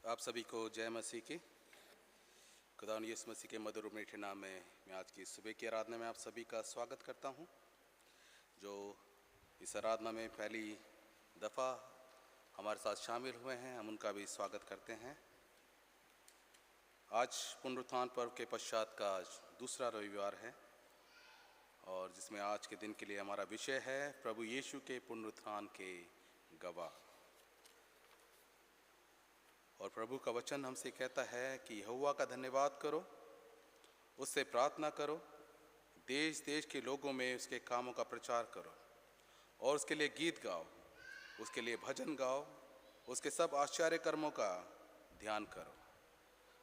आप सभी को जय मसीह की। खुदावंद यीशु मसीह के मधुर मीठे नाम में मैं आज की सुबह की आराधना में आप सभी का स्वागत करता हूं। जो इस आराधना में पहली दफ़ा हमारे साथ शामिल हुए हैं, हम उनका भी स्वागत करते हैं। आज पुनरुत्थान पर्व के पश्चात का दूसरा रविवार है और जिसमें आज के दिन के लिए हमारा विषय है प्रभु यीशु के पुनरुत्थान के गवाह। और प्रभु का वचन हमसे कहता है कि यहोवा का धन्यवाद करो, उससे प्रार्थना करो, देश देश के लोगों में उसके कामों का प्रचार करो और उसके लिए गीत गाओ, उसके लिए भजन गाओ, उसके सब आश्चर्य कर्मों का ध्यान करो।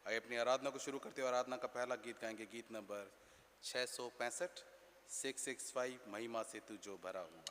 आइए अपनी आराधना को शुरू करते हुए आराधना का पहला गीत गाएंगे, गीत नंबर 665 665 महिमा से तू जो भरा हुआ।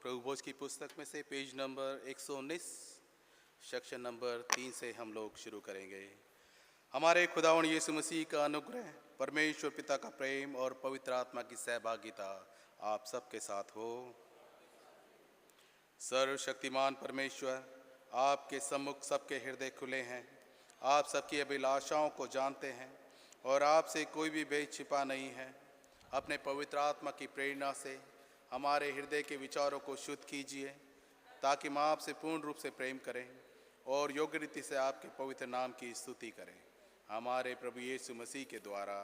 प्रभु भोज की पुस्तक में से पेज नंबर 119 सेक्शन नंबर 3 से हम लोग शुरू करेंगे। हमारे खुदावंद यीशु मसीह का अनुग्रह, परमेश्वर पिता का प्रेम और पवित्र आत्मा की सहभागिता आप सबके साथ हो। सर्वशक्तिमान परमेश्वर आपके सम्मुख सबके हृदय खुले हैं। आप सबकी अभिलाषाओं को जानते हैं और आपसे कोई भी भेद छिपा नहीं है। अपने पवित्र आत्मा की प्रेरणा से हमारे हृदय के विचारों को शुद्ध कीजिए, ताकि हम आपसे पूर्ण रूप से प्रेम करें और योग्य रीति से आपके पवित्र नाम की स्तुति करें, हमारे प्रभु यीशु मसीह के द्वारा।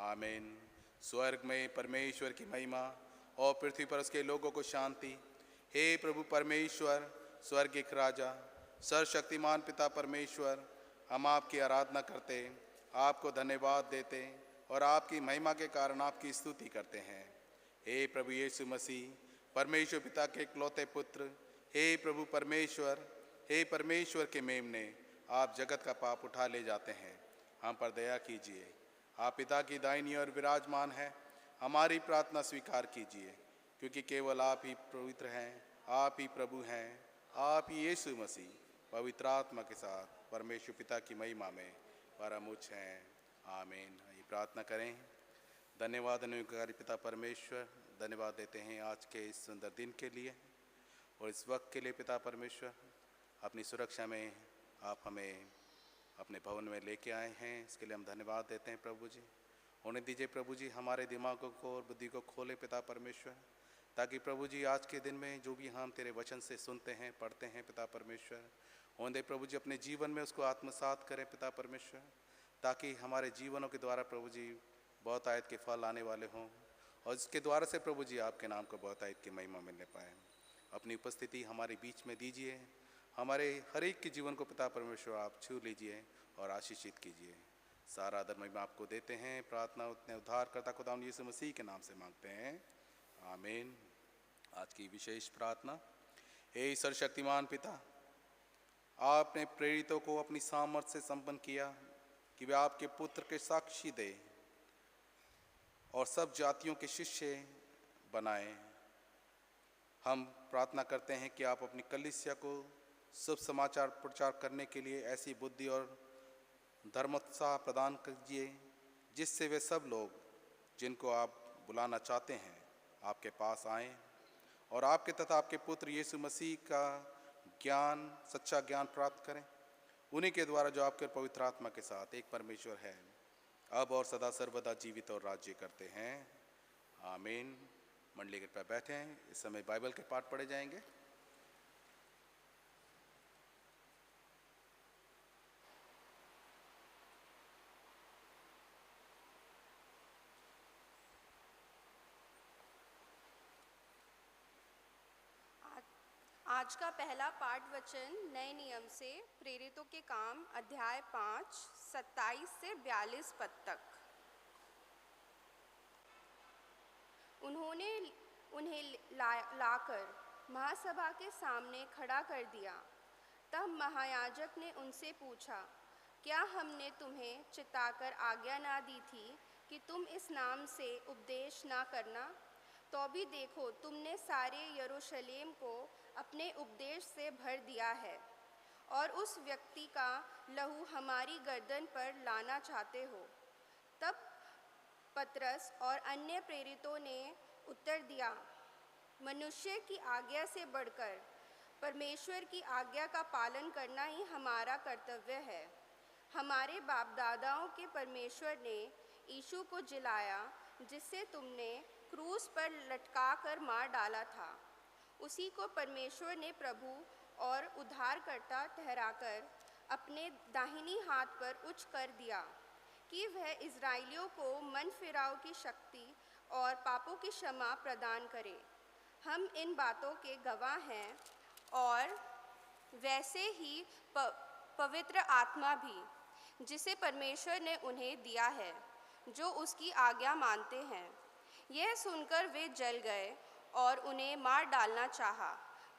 आमीन। स्वर्ग में परमेश्वर की महिमा और पृथ्वी पर उसके लोगों को शांति। हे प्रभु परमेश्वर, स्वर्गिक राजा, सर्वशक्तिमान पिता परमेश्वर, हम आपकी आराधना करते, आपको धन्यवाद देते और आपकी महिमा के कारण आपकी स्तुति करते हैं। हे प्रभु यीशु मसीह, परमेश्वर पिता के इकलौते पुत्र, हे प्रभु परमेश्वर, हे परमेश्वर के मेमने, आप जगत का पाप उठा ले जाते हैं, हम पर दया कीजिए। आप पिता की दाहिनी ओर विराजमान हैं, हमारी प्रार्थना स्वीकार कीजिए, क्योंकि केवल आप ही पवित्र हैं, आप ही प्रभु हैं, आप ही यीशु मसीह पवित्र आत्मा के साथ परमेश्वर पिता की महिमा में परम उच्च हैं। आमीन। ये प्रार्थना करें। धन्यवाद अनुग्रहकारी पिता परमेश्वर, धन्यवाद देते हैं आज के इस सुंदर दिन के लिए और इस वक्त के लिए। पिता परमेश्वर, अपनी सुरक्षा में आप हमें अपने भवन में लेके आए हैं, इसके लिए हम धन्यवाद देते हैं प्रभु जी। होने दीजिए प्रभु जी, हमारे दिमागों को और बुद्धि को खोले पिता परमेश्वर, ताकि प्रभु जी आज के दिन में जो भी हम तेरे वचन से सुनते हैं, पढ़ते हैं पिता परमेश्वर, होने दे प्रभु जी अपने जीवन में उसको आत्मसात करें पिता परमेश्वर, ताकि हमारे जीवनों के द्वारा प्रभु जी बहुत आयत के फल आने वाले हों और इसके द्वारा से प्रभु जी आपके नाम को बहुत आयत की महिमा मिलने पाए। अपनी उपस्थिति हमारे बीच में दीजिए, हमारे हर एक के जीवन को पिता परमेश्वर आप छू लीजिए और आशीषित कीजिए। सारा आदर महिमा आपको देते हैं। प्रार्थना उतने उद्धारकर्ता खुदा यीशु मसीह के नाम से मांगते हैं, आमीन। आज की विशेष प्रार्थना। हे सर्वशक्तिमान पिता, आपने प्रेरितों को अपनी सामर्थ से संपन्न किया कि वे आपके पुत्र के साक्षी दे और सब जातियों के शिष्य बनाएं। हम प्रार्थना करते हैं कि आप अपनी कलीसिया को शुभ समाचार प्रचार करने के लिए ऐसी बुद्धि और धर्मोत्साह प्रदान कीजिए, जिससे वे सब लोग जिनको आप बुलाना चाहते हैं आपके पास आएं और आपके तथा आपके पुत्र यीशु मसीह का ज्ञान, सच्चा ज्ञान प्राप्त करें। उन्हीं के द्वारा जो आपके पवित्र आत्मा के साथ एक परमेश्वर है, अब और सदा सर्वदा जीवित और राज्य करते हैं, आमीन। मंडली के पर बैठे हैं। इस समय बाइबल के पाठ पढ़े जाएंगे। आज का पहला पाठ वचन नए नियम से प्रेरितों के काम अध्याय 5 27 से 42 पद तक। उन्होंने उन्हें लाकर महासभा के सामने खड़ा कर दिया। तब महायाजक ने उनसे पूछा, क्या हमने तुम्हें चिताकर आज्ञा ना दी थी कि तुम इस नाम से उपदेश ना करना? तो भी देखो, तुमने सारे यरूशलेम को अपने उपदेश से भर दिया है और उस व्यक्ति का लहू हमारी गर्दन पर लाना चाहते हो। तब पतरस और अन्य प्रेरितों ने उत्तर दिया, मनुष्य की आज्ञा से बढ़कर परमेश्वर की आज्ञा का पालन करना ही हमारा कर्तव्य है। हमारे बाप दादाओं के परमेश्वर ने यीशु को जिलाया, जिससे तुमने क्रूस पर लटका कर मार डाला था। उसी को परमेश्वर ने प्रभु और उद्धारकर्ता ठहराकर अपने दाहिनी हाथ पर उच्च कर दिया कि वह इस्राएलियों को मन फिराव की शक्ति और पापों की क्षमा प्रदान करे। हम इन बातों के गवाह हैं और वैसे ही पवित्र आत्मा भी, जिसे परमेश्वर ने उन्हें दिया है, जो उसकी आज्ञा मानते हैं। यह सुनकर वे जल गए और उन्हें मार डालना चाहा,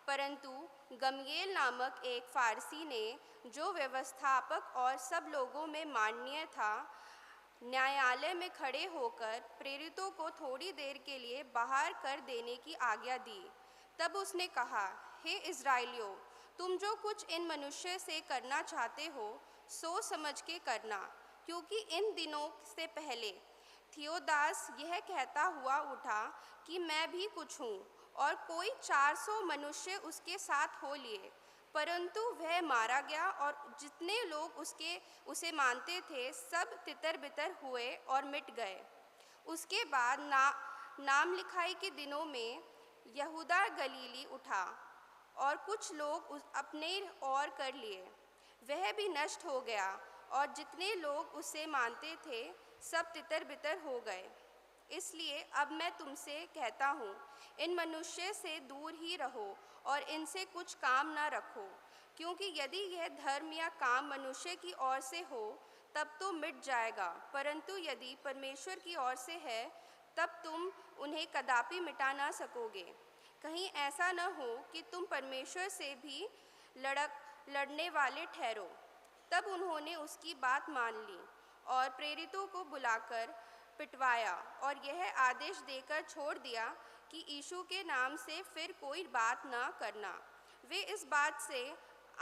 परंतु गमलीएल नामक एक फारसी ने, जो व्यवस्थापक और सब लोगों में माननीय था, न्यायालय में खड़े होकर प्रेरितों को थोड़ी देर के लिए बाहर कर देने की आज्ञा दी। तब उसने कहा, हे इस्राएलियों, तुम जो कुछ इन मनुष्य से करना चाहते हो, सोच समझ के करना, क्योंकि इन दिनों से पहले थियोदास यह कहता हुआ उठा कि मैं भी कुछ हूँ, और कोई 400 मनुष्य उसके साथ हो लिए, परंतु वह मारा गया और जितने लोग उसे मानते थे सब तितर बितर हुए और मिट गए। उसके बाद नाम लिखाई के दिनों में यहूदा गलीली उठा और कुछ लोग अपने और कर लिए। वह भी नष्ट हो गया और जितने लोग उसे मानते थे सब तितर बितर हो गए। इसलिए अब मैं तुमसे कहता हूँ, इन मनुष्य से दूर ही रहो और इनसे कुछ काम न रखो, क्योंकि यदि यह धर्म या काम मनुष्य की ओर से हो तब तो मिट जाएगा, परंतु यदि परमेश्वर की ओर से है तब तुम उन्हें कदापि मिटा ना सकोगे। कहीं ऐसा न हो कि तुम परमेश्वर से भी लड़ने वाले ठहरो। तब उन्होंने उसकी बात मान ली और प्रेरितों को बुलाकर पिटवाया और यह आदेश देकर छोड़ दिया कि यीशु के नाम से फिर कोई बात न करना। वे इस बात से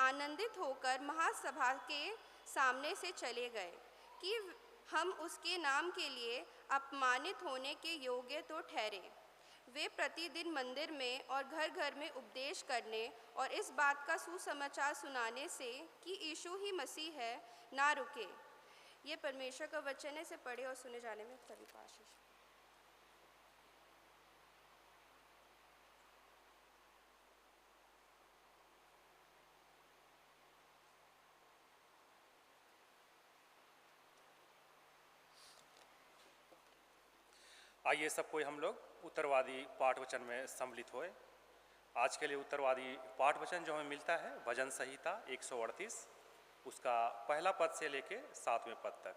आनंदित होकर महासभा के सामने से चले गए कि हम उसके नाम के लिए अपमानित होने के योग्य तो ठहरे। वे प्रतिदिन मंदिर में और घर घर में उपदेश करने और इस बात का सुसमाचार सुनाने से कि यीशु ही मसीह है ना रुके। ये परमेश्वर का वचन है। इसे पढ़े और सुने जाने में सभी को आशीष। आइए सब कोई हम लोग उत्तरवादी पाठ वचन में सम्मिलित होए। आज के लिए उत्तरवादी पाठ वचन जो हमें मिलता है भजन संहिता 138 उसका पहला पद से लेके 7वें पद तक।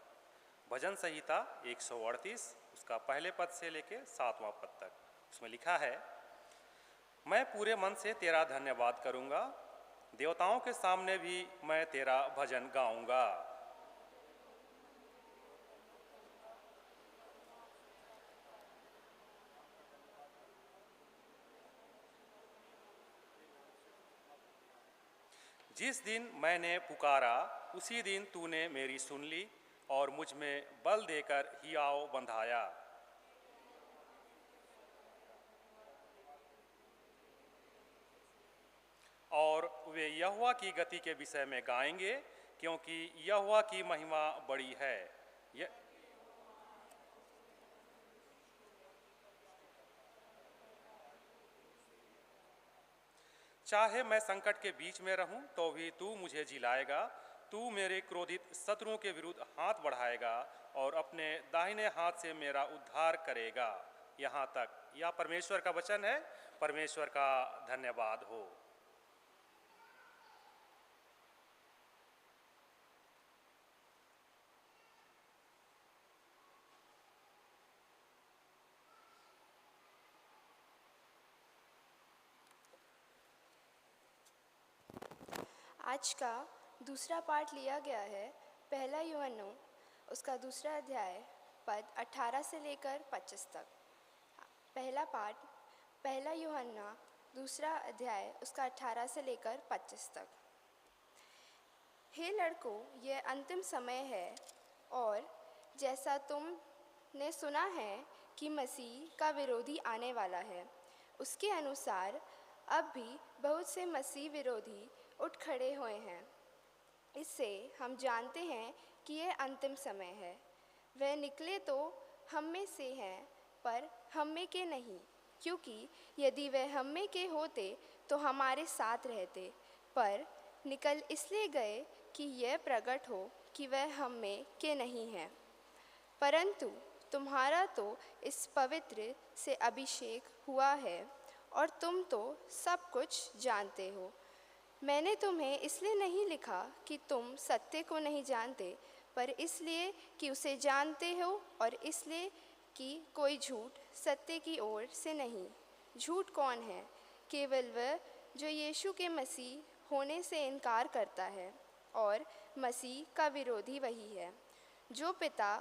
भजन संहिता 138 उसका पहले पद से लेके 7वां पद तक। उसमें लिखा है, मैं पूरे मन से तेरा धन्यवाद करूँगा, देवताओं के सामने भी मैं तेरा भजन गाऊँगा। जिस दिन मैंने पुकारा उसी दिन तूने मेरी सुन ली और मुझ में बल देकर हियाव बंधाया। और वे यहोवा की गति के विषय में गाएंगे, क्योंकि यहोवा की महिमा बड़ी है। चाहे मैं संकट के बीच में रहूं तो भी तू मुझे जिलाएगा। तू मेरे क्रोधित शत्रुओं के विरुद्ध हाथ बढ़ाएगा और अपने दाहिने हाथ से मेरा उद्धार करेगा। यहाँ तक यह परमेश्वर का वचन है। परमेश्वर का धन्यवाद हो। आज का दूसरा पाठ लिया गया है पहला यूहन्ना उसका दूसरा अध्याय पद 18 से लेकर 25 तक। पहला पाठ पहला यूहन्ना दूसरा अध्याय उसका 18 से लेकर 25 तक। हे लड़कों, यह अंतिम समय है और जैसा तुमने सुना है कि मसीह का विरोधी आने वाला है, उसके अनुसार अब भी बहुत से मसीह विरोधी उठ खड़े हुए हैं। इससे हम जानते हैं कि यह अंतिम समय है। वह निकले तो हम में से हैं, पर हम में के नहीं, क्योंकि यदि वह हम में के होते तो हमारे साथ रहते, पर निकल इसलिए गए कि यह प्रकट हो कि वह हम में के नहीं हैं। परंतु तुम्हारा तो इस पवित्र से अभिषेक हुआ है और तुम तो सब कुछ जानते हो। मैंने तुम्हें इसलिए नहीं लिखा कि तुम सत्य को नहीं जानते, पर इसलिए कि उसे जानते हो और इसलिए कि कोई झूठ सत्य की ओर से नहीं। झूठ कौन है? केवल वह जो यीशु के मसीह होने से इनकार करता है, और मसीह का विरोधी वही है। जो पिता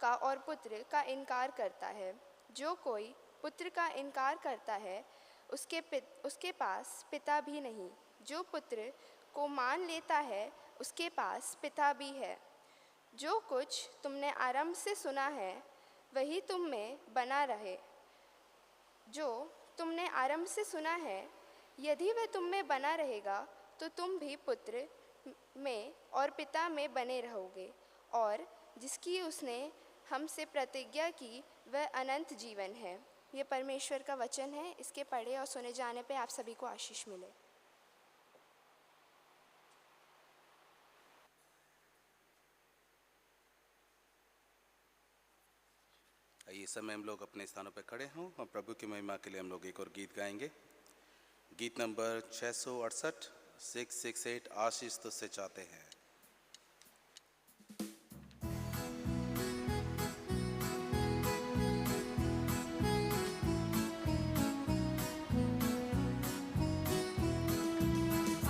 का और पुत्र का इनकार करता है, जो कोई पुत्र का इनकार करता है उसके पास पिता भी नहीं। जो पुत्र को मान लेता है उसके पास पिता भी है। जो कुछ तुमने आरंभ से सुना है वही तुम में बना रहे। जो तुमने आरंभ से सुना है यदि वह तुम में बना रहेगा तो तुम भी पुत्र में और पिता में बने रहोगे, और जिसकी उसने हमसे प्रतिज्ञा की वह अनंत जीवन है। ये परमेश्वर का वचन है। इसके पढ़े और सुने जाने पे आप सभी को आशीष मिले। इस समय हम लोग अपने स्थानों पर खड़े हों और प्रभु की महिमा के लिए हम लोग एक और गीत गाएंगे। गीत नंबर 668 668 आशीष तुझसे चाहते हैं।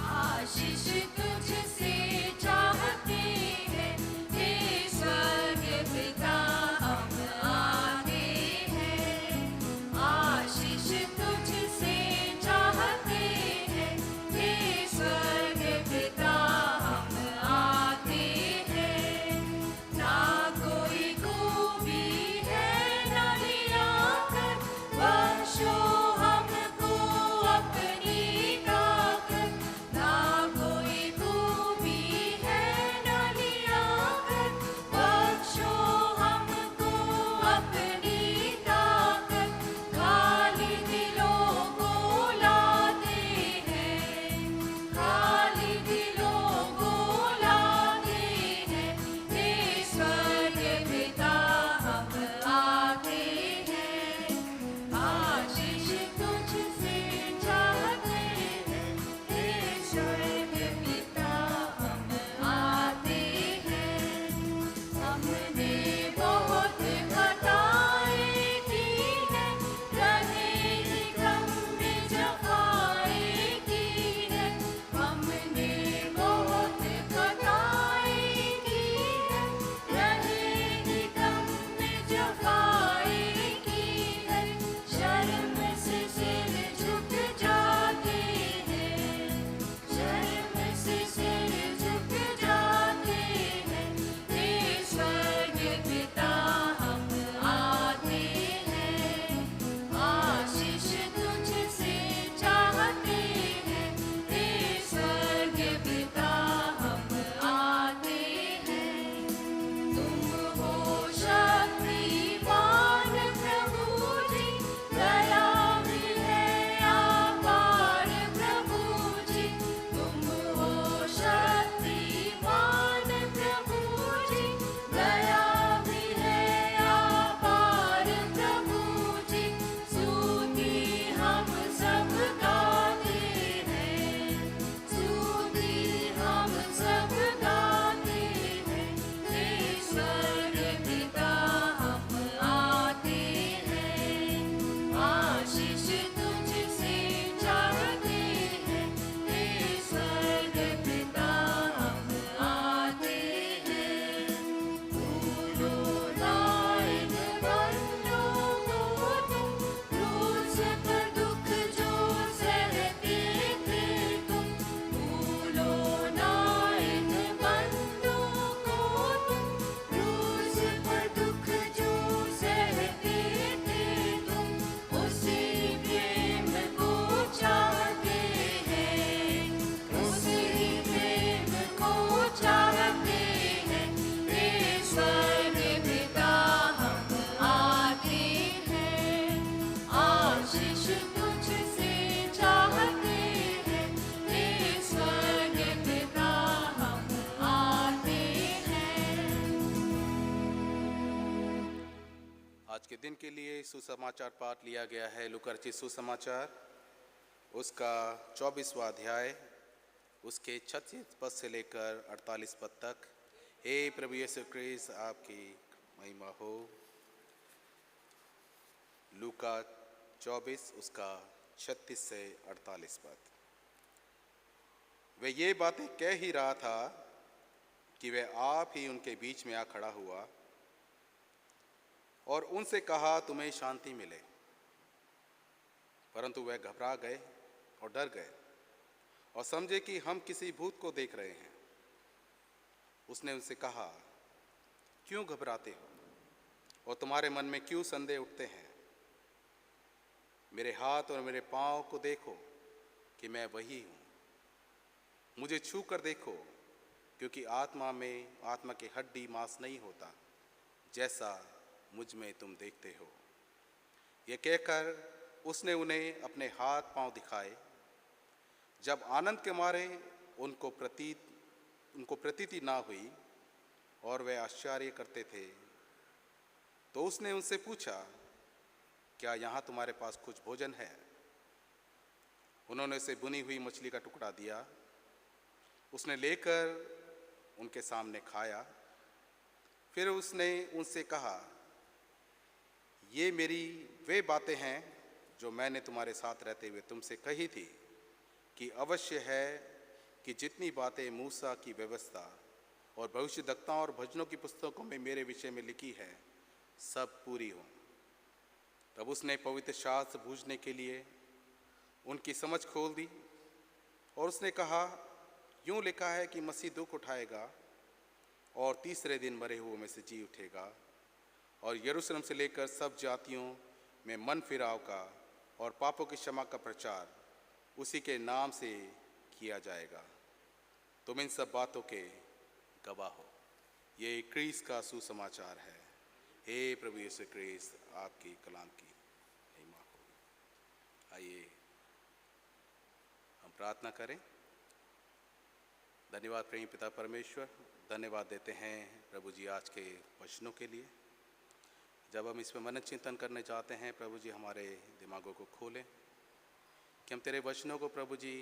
आशीष तुझसे चाहते हैं, हे स्वर्ग पिता हम आते हैं। आशीष तुझसे चाहते हैं, हे स्वर्ग पिता हम आते हैं। ना कोई खूबी है न लिया कर, बख्शो हमको अपनी ताकत। ना कोई खूबी है न लिया कर, बख्शो हमको अपनी ताकत। खाली दिलों को लाते हैं, खाली दिलों को लाते हैं, हे स्वर्ग पिता हम आते हैं। आशीष तुझसे चाहते हैं, हे स्वर्ग पिता हम आते हैं। हमने बहुत खताएं की हैं, रहेगी गम में जफाएं की हैं। हमने बहुत खताएं की हैं, रहेगी गम में जफाएं की हैं। शर्म से सिर झुक जाते हैं, शर्म से सिर झुक जाते हैं, हे स्वर्ग पिता हम आते हैं। आशीष तुझसे चाहते हैं, हे स्वर्ग पिता हम आते हैं। तुम हो शक्तिमान प्रभु जी, दयालु है अपार प्रभु जी। तुम हो शक्तिमान प्रभु जी, दयालु है अपार प्रभु जी। स्तुति हम सब गाते हैं, स्तुति हम सब गाते हैं, हे स्वर्ग पिता हम आते हैं। आशीष तुझसे चाहते हैं, हे स्वर्ग पिता हम आते हैं। भूलो ना इन बंदों को तुम, क्रूस पर दुख जो सहते थे तुम। भूलो ना इन बंदों को तुम, क्रूस पर दुख जो सहते थे तुम। उसी प्रेम को चाहते हैं, उसी प्रेम को चाहते हैं, हे स्वर्ग पिता हम आते हैं। आशीष तुझसे चाहते हैं, हे स्वर्ग पिता हम आते हैं। आज के दिन के लिए सुसमाचार पाठ लिया गया है लूका रचित सुसमाचार, उसका 24वां अध्याय, उसके 36 पद से लेकर 48 पद तक। हे प्रभु यीशु क्रिस्त आपकी महिमा हो। लूका 24 उसका 36 से 48 पद। वह ये बातें कह ही रहा था कि वह आप ही उनके बीच में आ खड़ा हुआ और उनसे कहा, तुम्हें शांति मिले। परंतु वह घबरा गए और डर गए और समझे कि हम किसी भूत को देख रहे हैं। उसने उनसे कहा, क्यों घबराते हो और तुम्हारे मन में क्यों संदेह उठते हैं? मेरे हाथ और मेरे पाँव को देखो कि मैं वही हूँ, मुझे छू कर देखो, क्योंकि आत्मा के हड्डी मांस नहीं होता, जैसा मुझ में तुम देखते हो। ये कहकर उसने उन्हें अपने हाथ पांव दिखाए। जब आनंद के मारे उनको प्रतीति ना हुई और वे आश्चर्य करते थे, तो उसने उनसे पूछा, क्या यहाँ तुम्हारे पास कुछ भोजन है? उन्होंने उसे बुनी हुई मछली का टुकड़ा दिया। उसने लेकर उनके सामने खाया। फिर उसने उनसे कहा, ये मेरी वे बातें हैं जो मैंने तुम्हारे साथ रहते हुए तुमसे कही थी, कि अवश्य है कि जितनी बातें मूसा की व्यवस्था और भविष्यद्वक्ताओं और भजनों की पुस्तकों में मेरे विषय में लिखी है, सब पूरी हों। तब उसने पवित्र शास्त्र बूझने के लिए उनकी समझ खोल दी और उसने कहा, यूँ लिखा है कि मसीह दुख उठाएगा और तीसरे दिन मरे हुओं में से जी उठेगा, और यरूशलेम से लेकर सब जातियों में मन फिराव का और पापों की क्षमा का प्रचार उसी के नाम से किया जाएगा। तुम इन सब बातों के गवाह हो। ये क्रीस्त का सुसमाचार है। हे प्रभु यीशु क्रीस्त, आपकी कलाम की महिमा हो। आइए हम प्रार्थना करें। धन्यवाद प्रेमी पिता परमेश्वर, धन्यवाद देते हैं प्रभु जी आज के वचनों के लिए। जब हम इसमें मनन चिंतन करने जाते हैं, प्रभु जी हमारे दिमागों को खोलें कि हम तेरे वचनों को प्रभु जी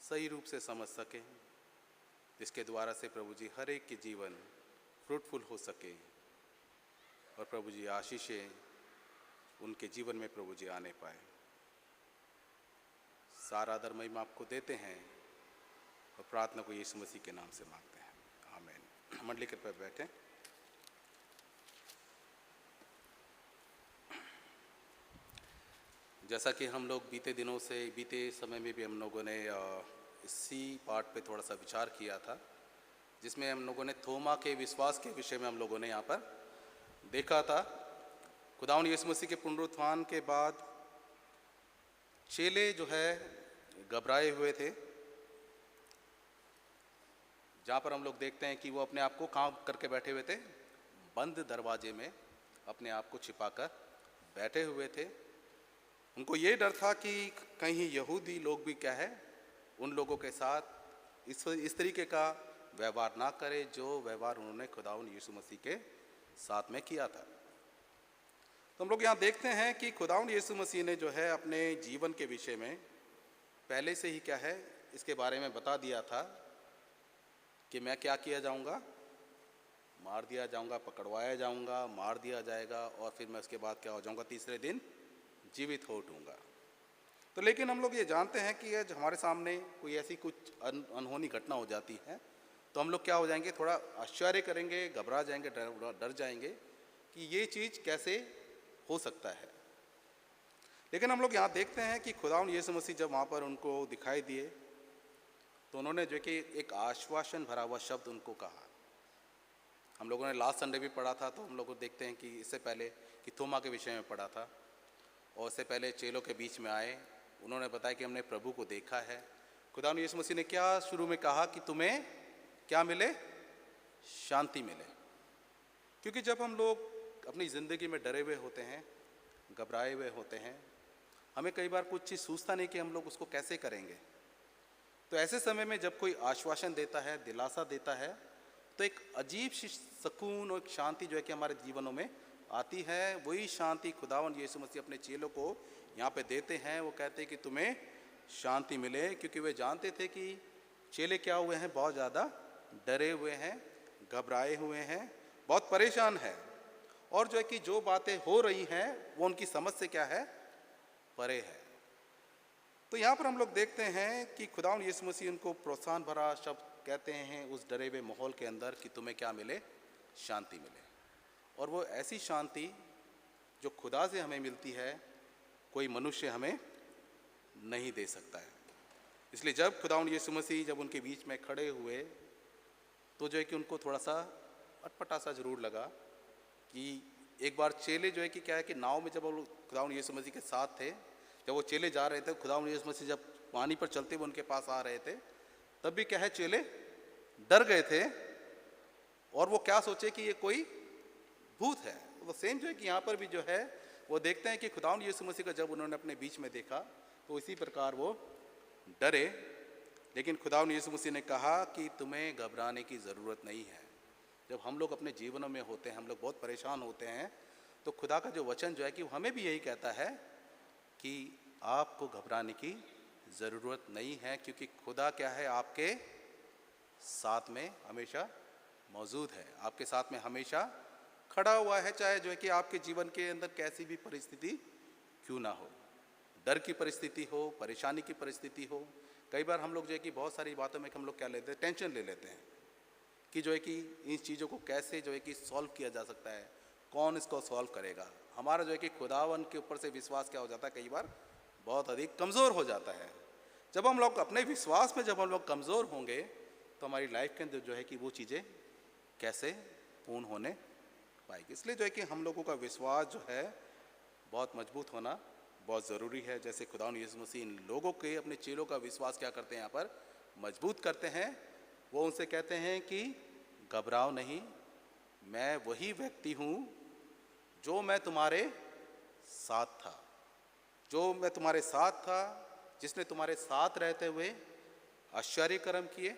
सही रूप से समझ सकें, जिसके द्वारा से प्रभु जी हर एक के जीवन फ्रूटफुल हो सके और प्रभु जी आशीषें उनके जीवन में प्रभु जी आने पाए। सारा आदर महिमा आपको देते हैं और प्रार्थना को यीशु मसीह के नाम से मांगते हैं, आमीन। मंडली कृपया बैठें। जैसा कि हम लोग बीते समय में भी हम लोगों ने इसी पार्ट पे थोड़ा सा विचार किया था, जिसमें हम लोगों ने थोमा के विश्वास के विषय में हम लोगों ने यहाँ पर देखा था। खुदावंद यीशु मसीह के पुनरुत्थान के बाद चेले जो है घबराए हुए थे, जहाँ पर हम लोग देखते हैं कि वो अपने आप को काम करके बैठे हुए थे, बंद दरवाजे में अपने आप को छिपाकर बैठे हुए थे। उनको ये डर था कि कहीं यहूदी लोग भी क्या है उन लोगों के साथ इस तरीके का व्यवहार ना करे जो व्यवहार उन्होंने खुदावंद यीशु मसीह के साथ में किया था। तो हम लोग यहाँ देखते हैं कि खुदावंद यीशु मसीह ने जो है अपने जीवन के विषय में पहले से ही क्या है इसके बारे में बता दिया था कि मैं क्या किया जाऊँगा, मार दिया जाऊँगा, पकड़वाया जाऊँगा, मार दिया जाएगा और फिर मैं उसके बाद क्या हो जाऊँगा, तीसरे दिन जीवित हो उठूँगा। तो लेकिन हम लोग ये जानते हैं कि आज हमारे सामने कोई ऐसी कुछ अनहोनी घटना हो जाती है तो हम लोग क्या हो जाएंगे, थोड़ा आश्चर्य करेंगे, घबरा जाएंगे, डर जाएंगे कि ये चीज़ कैसे हो सकता है। लेकिन हम लोग यहाँ देखते हैं कि खुदावंद यीशु मसीह जब वहाँ पर उनको दिखाई दिए तो उन्होंने जो कि एक आश्वासन भरा हुआ शब्द उनको कहा। हम लोगों ने लास्ट संडे भी पढ़ा था, तो हम लोग देखते हैं कि इससे पहले कि थोमा के विषय में पढ़ा था और उससे पहले चेलों के बीच में आए, उन्होंने बताया कि हमने प्रभु को देखा है। खुदावंद यीशु मसीह ने क्या शुरू में कहा कि तुम्हें क्या मिले, शांति मिले। क्योंकि जब हम लोग अपनी ज़िंदगी में डरे हुए होते हैं, घबराए हुए होते हैं, हमें कई बार कुछ चीज़ सूझता नहीं कि हम लोग उसको कैसे करेंगे। तो ऐसे समय में जब कोई आश्वासन देता है, दिलासा देता है, तो एक अजीब सी सुकून और एक शांति जो है कि हमारे जीवनों में आती है। वही शांति खुदावंद यीशु मसीह अपने चेलों को यहाँ पे देते हैं। वो कहते हैं कि तुम्हें शांति मिले, क्योंकि वे जानते थे कि चेले क्या हुए हैं, बहुत ज़्यादा डरे हुए हैं, घबराए हुए हैं, बहुत परेशान हैं और जो है कि जो बातें हो रही हैं वो उनकी समझ से क्या है, परे है। तो यहाँ पर हम लोग देखते हैं कि खुदावंद यीशु मसीह उनको प्रोत्साहन भरा शब्द कहते हैं उस डरे हुए माहौल के अंदर कि तुम्हें क्या मिले, शांति मिले। और वो ऐसी शांति जो खुदा से हमें मिलती है, कोई मनुष्य हमें नहीं दे सकता है। इसलिए जब खुदावंद यीशु मसीह जब उनके बीच में खड़े हुए तो जो है कि उनको थोड़ा सा अटपटा सा जरूर लगा कि एक बार चेले जो है कि क्या है कि नाव में जब वो खुदावंद यीशु मसीह के साथ थे, जब वो चेले जा रहे थे, खुदावंद यीशु मसीह जब पानी पर चलते हुए उनके पास आ रहे थे, तब भी क्या है, चेले डर गए थे और वो क्या सोचे कि ये कोई भूत है। वो सेम जो है कि यहाँ पर भी जो है वो देखते हैं कि खुदावंद यीशु मसीह का जब उन्होंने अपने बीच में देखा तो इसी प्रकार वो डरे। लेकिन खुदावंद यीशु मसीह ने कहा कि तुम्हें घबराने की ज़रूरत नहीं है। जब हम लोग अपने जीवनों में होते हैं, हम लोग बहुत परेशान होते हैं, तो खुदा का जो वचन जो है कि हमें भी यही कहता है कि आपको घबराने की ज़रूरत नहीं है, क्योंकि खुदा क्या है, आपके साथ में हमेशा मौजूद है, आपके साथ में हमेशा खड़ा हुआ है। चाहे जो है कि आपके जीवन के अंदर कैसी भी परिस्थिति क्यों ना हो, डर की परिस्थिति हो, परेशानी की परिस्थिति हो। कई बार हम लोग जो है कि बहुत सारी बातों में हम लोग क्या लेते हैं, टेंशन ले लेते हैं कि जो है कि इन चीज़ों को कैसे जो है कि सॉल्व किया जा सकता है, कौन इसको सॉल्व करेगा। हमारा जो है कि खुदावन के ऊपर से विश्वास क्या हो जाता है, कई बार बहुत अधिक कमज़ोर हो जाता है। जब हम लोग अपने विश्वास में जब हम लोग कमज़ोर होंगे तो हमारी लाइफ के अंदर जो है कि वो चीज़ें कैसे पूर्ण होने पाएगी। इसलिए जो है कि हम लोगों का विश्वास जो है बहुत मजबूत होना बहुत ज़रूरी है। जैसे खुदावंद यीशु मसीह इन लोगों के, अपने चेलों का विश्वास क्या करते हैं, यहाँ पर मजबूत करते हैं। वो उनसे कहते हैं कि घबराओ नहीं, मैं वही व्यक्ति हूँ जो मैं तुम्हारे साथ था, जो मैं तुम्हारे साथ था, जिसने तुम्हारे साथ रहते हुए आश्चर्य कर्म किए,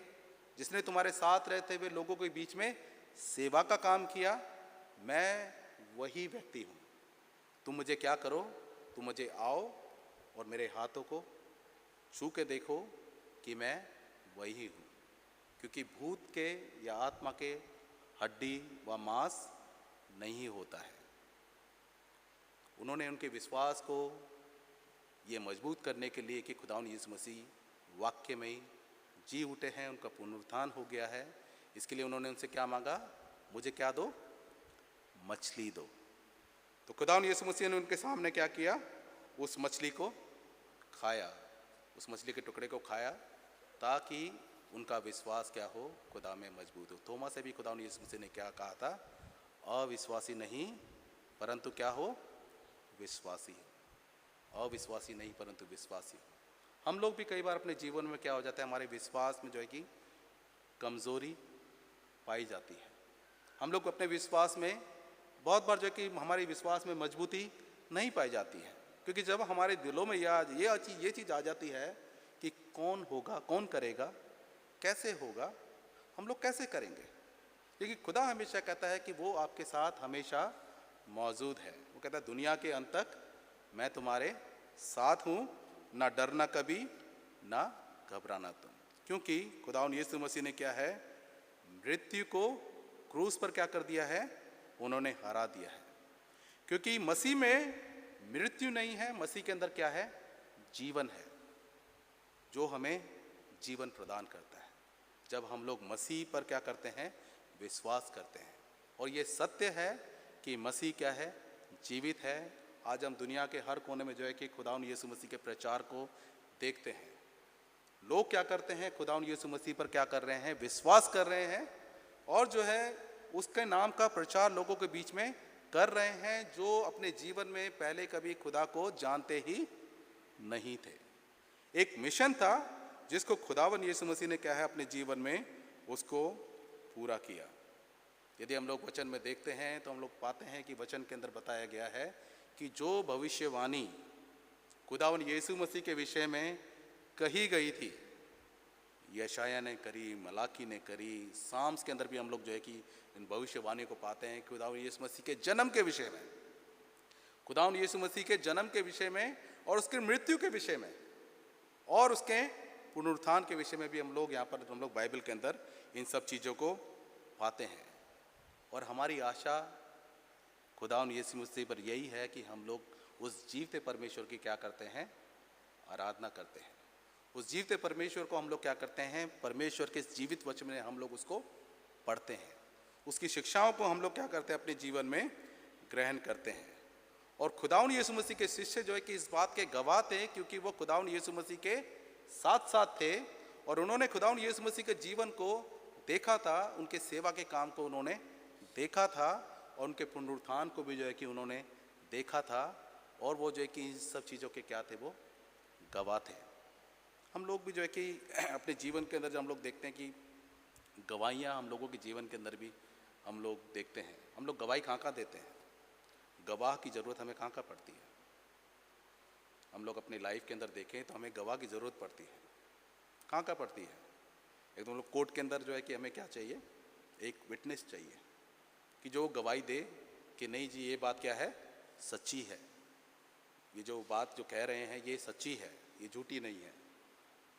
जिसने तुम्हारे साथ रहते हुए लोगों के बीच में सेवा का काम किया। मैं वही व्यक्ति हूँ। तुम मुझे क्या करो, तुम मुझे आओ और मेरे हाथों को छू के देखो कि मैं वही हूँ, क्योंकि भूत के या आत्मा के हड्डी व मांस नहीं होता है। उन्होंने उनके विश्वास को ये मजबूत करने के लिए कि खुदावंद यीशु मसीह वाक्य में ही जी उठे हैं, उनका पुनरुत्थान हो गया है, इसके लिए उन्होंने उनसे क्या मांगा, मुझे क्या दो, मछली दो। तो खुदावंद यीशु मसीह ने उनके सामने क्या किया, उस मछली को खाया, उस मछली के टुकड़े को खाया, ताकि उनका विश्वास क्या हो, खुदा में मजबूत हो। थोमा से भी खुदावंद यीशु मसीह ने क्या कहा था, अविश्वासी नहीं परंतु क्या हो, विश्वासी। अविश्वासी नहीं परंतु विश्वासी। हम लोग भी कई बार अपने जीवन में क्या हो जाता है, हमारे विश्वास में जो है कि कमज़ोरी पाई जाती है। हम लोग अपने विश्वास में बहुत बार जो है कि हमारे विश्वास में मजबूती नहीं पाई जाती है, क्योंकि जब हमारे दिलों में ये चीज़ आ जाती है कि कौन होगा, कौन करेगा, कैसे होगा, हम लोग कैसे करेंगे। लेकिन खुदा हमेशा कहता है कि वो आपके साथ हमेशा मौजूद है। वो कहता है दुनिया के अंत तक मैं तुम्हारे साथ हूँ, ना डरना कभी, ना घबराना तुम। क्योंकि खुदावंद यीशु मसीह ने क्या है, मृत्यु को क्रूस पर क्या कर दिया है, उन्होंने हरा दिया है। क्योंकि मसीह में मृत्यु नहीं है, मसीह के अंदर क्या है, जीवन है, जो हमें जीवन प्रदान करता है। जब हम लोग मसीह पर क्या करते हैं, विश्वास करते हैं, और ये सत्य है कि मसीह क्या है, जीवित है। आज हम दुनिया के हर कोने में जो है कि खुदावंद यीशु मसीह के प्रचार को देखते हैं। लोग क्या करते हैं, खुदावंद यीशु मसीह पर क्या कर रहे हैं, विश्वास कर रहे हैं, और जो है उसके नाम का प्रचार लोगों के बीच में कर रहे हैं, जो अपने जीवन में पहले कभी खुदा को जानते ही नहीं थे। एक मिशन था जिसको खुदावंद यीशु मसीह ने क्या है, अपने जीवन में उसको पूरा किया। यदि हम लोग वचन में देखते हैं तो हम लोग पाते हैं कि वचन के अंदर बताया गया है कि जो भविष्यवाणी खुदावंद यीशु मसीह के विषय में कही गई थी, यशाया ने करी, मलाकी ने करी, साम्स के अंदर भी हम लोग जो है कि इन भविष्यवाणी को पाते हैं। खुदावंद यीशु मसीह के जन्म के विषय में, खुदावंद यीशु मसीह के जन्म के विषय में, और उसकी मृत्यु के विषय में, और उसके पुनरुत्थान के विषय में भी हम लोग यहाँ पर हम लोग बाइबल के अंदर इन सब चीज़ों को पाते हैं। और हमारी आशा खुदावंद यीशु मसीह पर यही है कि हम लोग उस जीवते परमेश्वर की क्या करते हैं, आराधना करते हैं। उस जीवते परमेश्वर को हम लोग क्या करते हैं, परमेश्वर के जीवित वचन में हम लोग उसको पढ़ते हैं, उसकी शिक्षाओं को हम लोग क्या करते हैं, अपने जीवन में ग्रहण करते हैं। और खुदावंद यीशु मसीह के शिष्य जो है कि इस बात के गवाह थे, क्योंकि वो खुदावंद यीशु मसीह के साथ साथ थे, और उन्होंने खुदावंद यीशु मसीह के जीवन को देखा था, उनके सेवा के काम को उन्होंने देखा था, और उनके पुनरुत्थान को भी जो है कि उन्होंने देखा था, और वो जो है कि इन सब चीज़ों के क्या थे, वो गवाह थे। हम लोग भी जो है कि अपने जीवन के अंदर जब हम लोग देखते हैं कि गवाहियाँ हम लोगों के जीवन के अंदर भी हम लोग देखते हैं, हम लोग गवाही कहाँ कहाँ देते हैं, गवाह की ज़रूरत हमें कहाँ कहाँ पड़ती है। हम लोग अपनी लाइफ के अंदर देखें तो हमें गवाह की ज़रूरत पड़ती है, कहाँ कहाँ पड़ती है। एक तो हम लोग कोर्ट के अंदर जो है कि हमें क्या चाहिए, एक विटनेस चाहिए कि जो गवाही दे कि नहीं जी ये बात क्या है, सच्ची है, ये जो बात जो कह रहे हैं ये सच्ची है, ये झूठी नहीं है।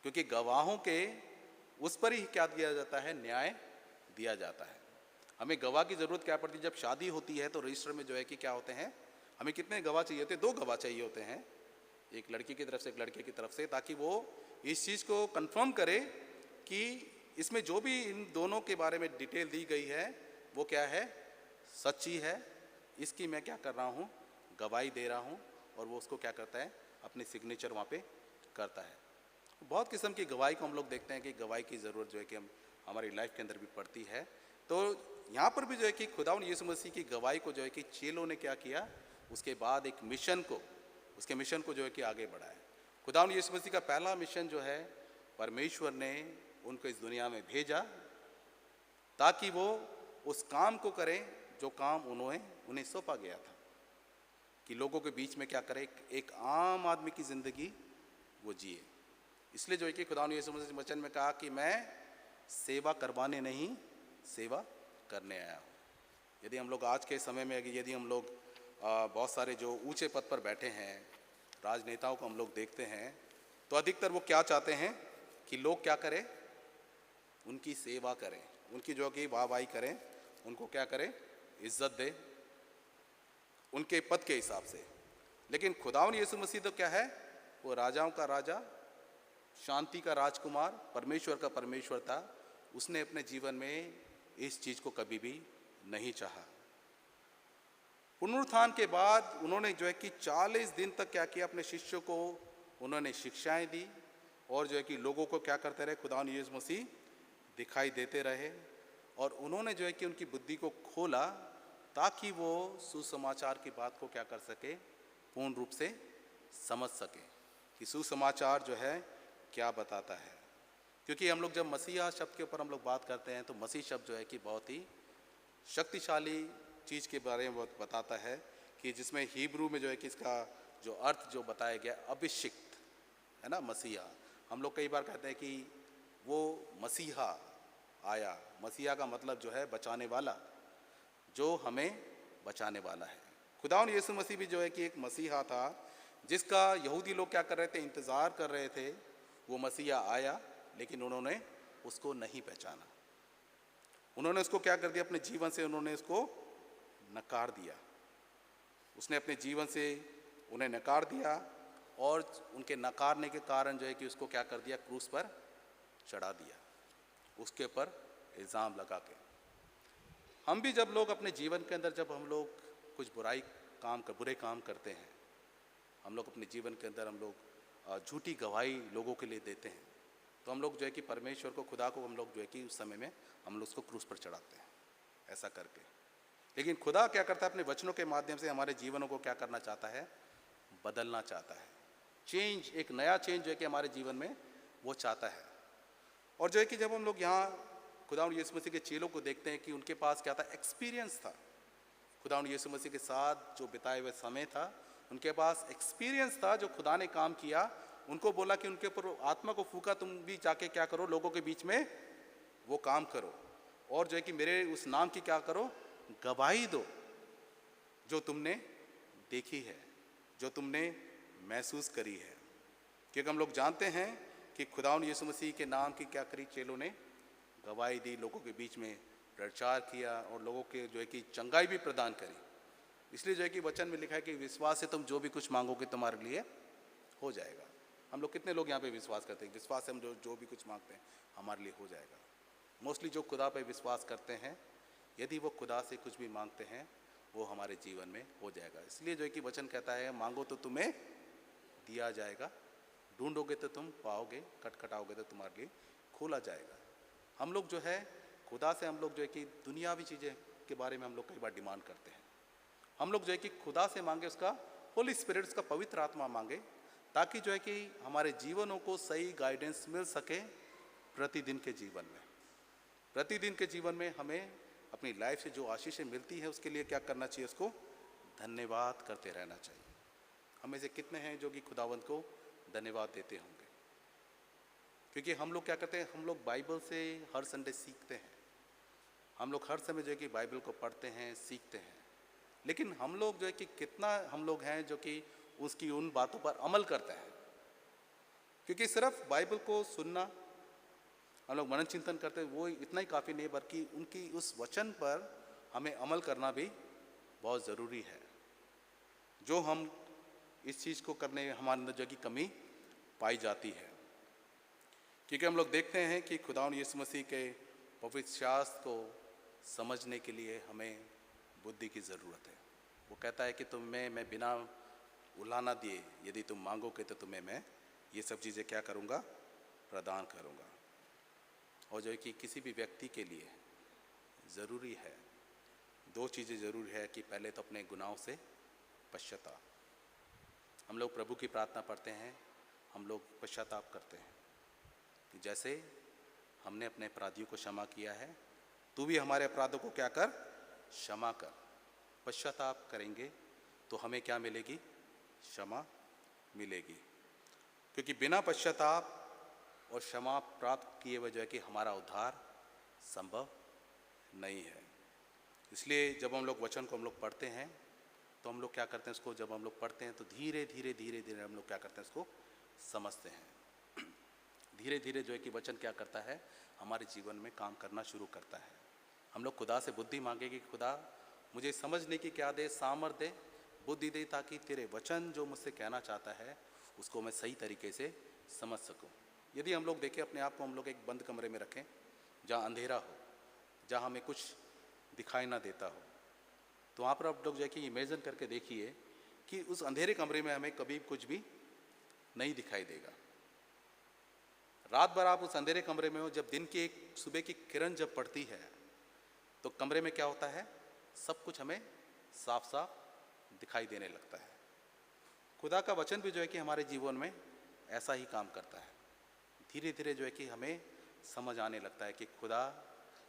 क्योंकि गवाहों के उस पर ही क्या दिया जाता है, न्याय दिया जाता है। हमें गवाह की ज़रूरत क्या पड़ती है, जब शादी होती है तो रजिस्टर में जो है कि क्या होते हैं, हमें कितने गवाह चाहिए होते हैं, 2 गवाह चाहिए होते हैं, एक लड़की की तरफ से एक लड़के की तरफ से, ताकि वो इस चीज़ को कंफर्म करे कि इसमें जो भी इन दोनों के बारे में डिटेल दी गई है वो क्या है, सच्ची है, इसकी मैं क्या कर रहा हूँ, गवाही दे रहा हूँ। और वो उसको क्या करता है, अपनी सिग्नेचर वहाँ पे करता है। बहुत किस्म की गवाही को हम लोग देखते हैं कि गवाही की ज़रूरत जो है कि हम हमारी लाइफ के अंदर भी पड़ती है। तो यहाँ पर भी जो है कि खुदावंद यीशु मसीह की गवाही को जो है कि चेलों ने क्या किया, उसके बाद एक मिशन को, उसके मिशन को जो है कि आगे बढ़ाया। खुदावंद यीशु मसीह का पहला मिशन जो है, परमेश्वर ने उनको इस दुनिया में भेजा ताकि वो उस काम को करें जो काम उन्हें सौंपा गया था, कि लोगों के बीच में क्या करें, एक आम आदमी की ज़िंदगी वो जिए। इसलिए जो है कि खुदावंद यीशु मसीह वचन में कहा कि मैं सेवा करवाने नहीं, सेवा करने आया हूँ। यदि हम लोग आज के समय में यदि हम लोग बहुत सारे जो ऊंचे पद पर बैठे हैं राजनेताओं को हम लोग देखते हैं, तो अधिकतर वो क्या चाहते हैं कि लोग क्या करें, उनकी सेवा करें, उनकी जो कि वाहवाही करें, उनको क्या करें, इज्जत दें उनके पद के हिसाब से। लेकिन खुदावंद यीशु मसीह तो क्या है, वो राजाओं का राजा, शांति का राजकुमार, परमेश्वर का परमेश्वर था। उसने अपने जीवन में इस चीज़ को कभी भी नहीं चाहा। पुनरुत्थान के बाद उन्होंने जो है कि 40 दिन तक क्या किया, अपने शिष्यों को उन्होंने शिक्षाएं दी और जो है कि लोगों को क्या करते रहे, खुदावंद यीशु मसीह दिखाई देते रहे। और उन्होंने जो है कि उनकी बुद्धि को खोला ताकि वो सुसमाचार की बात को क्या कर सके, पूर्ण रूप से समझ सके कि सुसमाचार जो है क्या बताता है। क्योंकि हम लोग जब मसीहा शब्द के ऊपर हम लोग बात करते हैं तो मसीह शब्द जो है कि बहुत ही शक्तिशाली चीज़ के बारे में बहुत बताता है, कि जिसमें हिब्रू में जो है कि इसका जो अर्थ जो बताया गया, अभिषिक्त है ना, मसीहा। हम लोग कई बार कहते हैं कि वो मसीहा आया, मसीहा का मतलब जो है बचाने वाला, जो हमें बचाने वाला है। खुदावंद यीशु मसीह भी जो है कि एक मसीहा था जिसका यहूदी लोग क्या कर रहे थे, इंतज़ार कर रहे थे। वो मसीहा आया लेकिन उन्होंने उसको नहीं पहचाना, उन्होंने उसको क्या कर दिया, अपने जीवन से उन्होंने उसको नकार दिया। उसने अपने जीवन से उन्हें नकार दिया और उनके नकारने के कारण जो है कि उसको क्या कर दिया, क्रूस पर चढ़ा दिया, उसके ऊपर इल्ज़ाम लगा के। हम भी जब लोग अपने जीवन के अंदर जब हम लोग कुछ बुरे काम करते हैं, हम लोग अपने जीवन के अंदर हम लोग झूठी गवाही लोगों के लिए देते हैं, तो हम लोग जो है कि परमेश्वर को, खुदा को हम लोग जो है कि उस समय में हम लोग उसको क्रूस पर चढ़ाते हैं ऐसा करके। लेकिन खुदा क्या करता है, अपने वचनों के माध्यम से हमारे जीवनों को क्या करना चाहता है, बदलना चाहता है। चेंज, एक नया चेंज जो है कि हमारे जीवन में वो चाहता है। और जो है कि जब हम लोग यहाँ खुदावंद यीशु मसीह के चेलों को देखते हैं कि उनके पास क्या था, एक्सपीरियंस था। खुदावंद यीशु मसीह के साथ जो बिताए हुए समय था, उनके पास एक्सपीरियंस था। जो खुदा ने काम किया, उनको बोला कि उनके ऊपर आत्मा को फूका, तुम भी जाके क्या करो, लोगों के बीच में वो काम करो और जो है कि मेरे उस नाम की क्या करो, गवाही दो, जो तुमने देखी है, जो तुमने महसूस करी है। क्योंकि हम लोग जानते हैं कि खुदावंद यीशु मसीह के नाम की क्या करी, चेलों ने गवाही दी, लोगों के बीच में प्रचार किया और लोगों के जो है कि चंगाई भी प्रदान करी। इसलिए जो है कि वचन में लिखा है कि विश्वास से तुम जो भी कुछ मांगोगे तुम्हारे लिए हो जाएगा। हम लोग कितने लोग यहाँ पे विश्वास करते हैं, विश्वास से हम जो भी कुछ मांगते हैं हमारे लिए हो जाएगा। मोस्टली जो खुदा पे विश्वास करते हैं, यदि वो खुदा से कुछ भी मांगते हैं वो हमारे जीवन में हो जाएगा। इसलिए जो है कि वचन कहता है, मांगो तो तुम्हें दिया जाएगा, ढूंढोगे तो तुम पाओगे, खटखटाओगे तो तुम्हारे लिए खोला जाएगा। हम लोग जो है खुदा से, हम लोग जो है कि दुनियावी चीज़ें के बारे में हम लोग कई बार डिमांड करते हैं। हम लोग जो है कि खुदा से मांगे उसका होली स्पिरिट, उसका पवित्र आत्मा मांगे, ताकि जो है कि हमारे जीवनों को सही गाइडेंस मिल सके प्रतिदिन के जीवन में। प्रतिदिन के जीवन में हमें अपनी लाइफ से जो आशीषें मिलती है उसके लिए क्या करना चाहिए, उसको धन्यवाद करते रहना चाहिए। हमें से कितने हैं जो कि खुदावंत को धन्यवाद देते होंगे? क्योंकि हम लोग क्या करते हैं, हम लोग बाइबल से हर संडे सीखते हैं, हम लोग हर समय जो है कि बाइबल को पढ़ते हैं, सीखते हैं, लेकिन हम लोग जो है कि कितना हम लोग हैं जो कि उसकी उन बातों पर अमल करते हैं? क्योंकि सिर्फ बाइबल को सुनना, हम लोग मनन चिंतन करते हैं, वो इतना ही काफ़ी नहीं, बल्कि उनकी उस वचन पर हमें अमल करना भी बहुत ज़रूरी है। जो हम इस चीज़ को करने हमारे अंदर जो की कमी पाई जाती है, क्योंकि हम लोग देखते हैं कि खुदावंद यीशु मसीह के पवित्र शास्त्र को समझने के लिए हमें बुद्धि की ज़रूरत है। वो कहता है कि तुम्हें मैं बिना उलाहना दिए यदि तुम मांगोगे तो तुम्हें मैं ये सब चीज़ें क्या करूँगा, प्रदान करूँगा। और जो है कि किसी भी व्यक्ति के लिए ज़रूरी है, दो चीज़ें ज़रूरी है कि पहले तो अपने गुनाहों से पश्चाताप। हम लोग प्रभु की प्रार्थना पढ़ते हैं, हम लोग पश्चाताप करते हैं कि जैसे हमने अपने अपराधियों को क्षमा किया है, तू भी हमारे अपराधों को क्या कर, क्षमा कर। पश्चाताप करेंगे तो हमें क्या मिलेगी, क्षमा मिलेगी। क्योंकि बिना पश्चाताप और क्षमा प्राप्त किए वजह कि हमारा उद्धार संभव नहीं है। इसलिए जब हम लोग वचन को हम लोग पढ़ते हैं तो हम लोग क्या करते हैं, इसको जब हम लोग पढ़ते हैं तो धीरे धीरे धीरे धीरे हम लोग क्या करते हैं, इसको समझते हैं। धीरे धीरे जो है कि वचन क्या करता है, हमारे जीवन में काम करना शुरू करता है। हम लोग खुदा से बुद्धि मांगेंगे कि खुदा मुझे समझने की क्या दे, सामर्थ्य दे, बुद्धि दे, ताकि तेरे वचन जो मुझसे कहना चाहता है उसको मैं सही तरीके से समझ सकूं। यदि हम लोग देखें अपने आप को, हम लोग एक बंद कमरे में रखें जहाँ अंधेरा हो, जहाँ हमें कुछ दिखाई ना देता हो, तो वहाँ पर आप लोग जो है कि इमेजिन करके देखिए कि उस अंधेरे कमरे में हमें कभी कुछ भी नहीं दिखाई देगा। रात भर आप उस अंधेरे कमरे में हो, जब दिन की एक सुबह की किरण जब पड़ती है तो कमरे में क्या होता है, सब कुछ हमें साफ साफ दिखाई देने लगता है। खुदा का वचन भी जो है कि हमारे जीवन में ऐसा ही काम करता है। धीरे धीरे जो है कि हमें समझ आने लगता है कि खुदा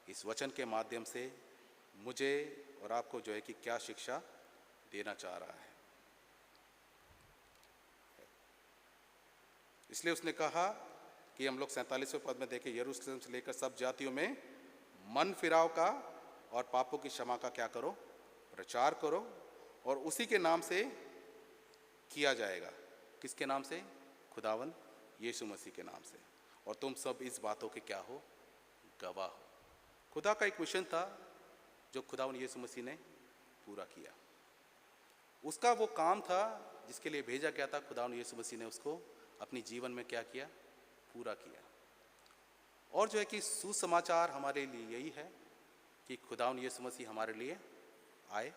इस वचन के माध्यम से मुझे और आपको जो है कि क्या शिक्षा देना चाह रहा है। इसलिए उसने कहा कि हम लोग 47वें पद में देखें, यरूशलेम से लेकर सब जातियों में मन फिराव का और पापों की क्षमा का क्या करो, प्रचार करो, और उसी के नाम से किया जाएगा। किसके नाम से? खुदावंद यीशु मसीह के नाम से। और तुम सब इस बातों के क्या हो, गवाह हो। खुदा का एक मिशन था जो खुदावंद यीशु मसीह ने पूरा किया। उसका वो काम था जिसके लिए भेजा गया था, खुदावंद यीशु मसीह ने उसको अपनी जीवन में क्या किया, पूरा किया। और जो है कि सुसमाचार हमारे लिए यही है कि खुदावंद यीशु मसीह हमारे लिए आए,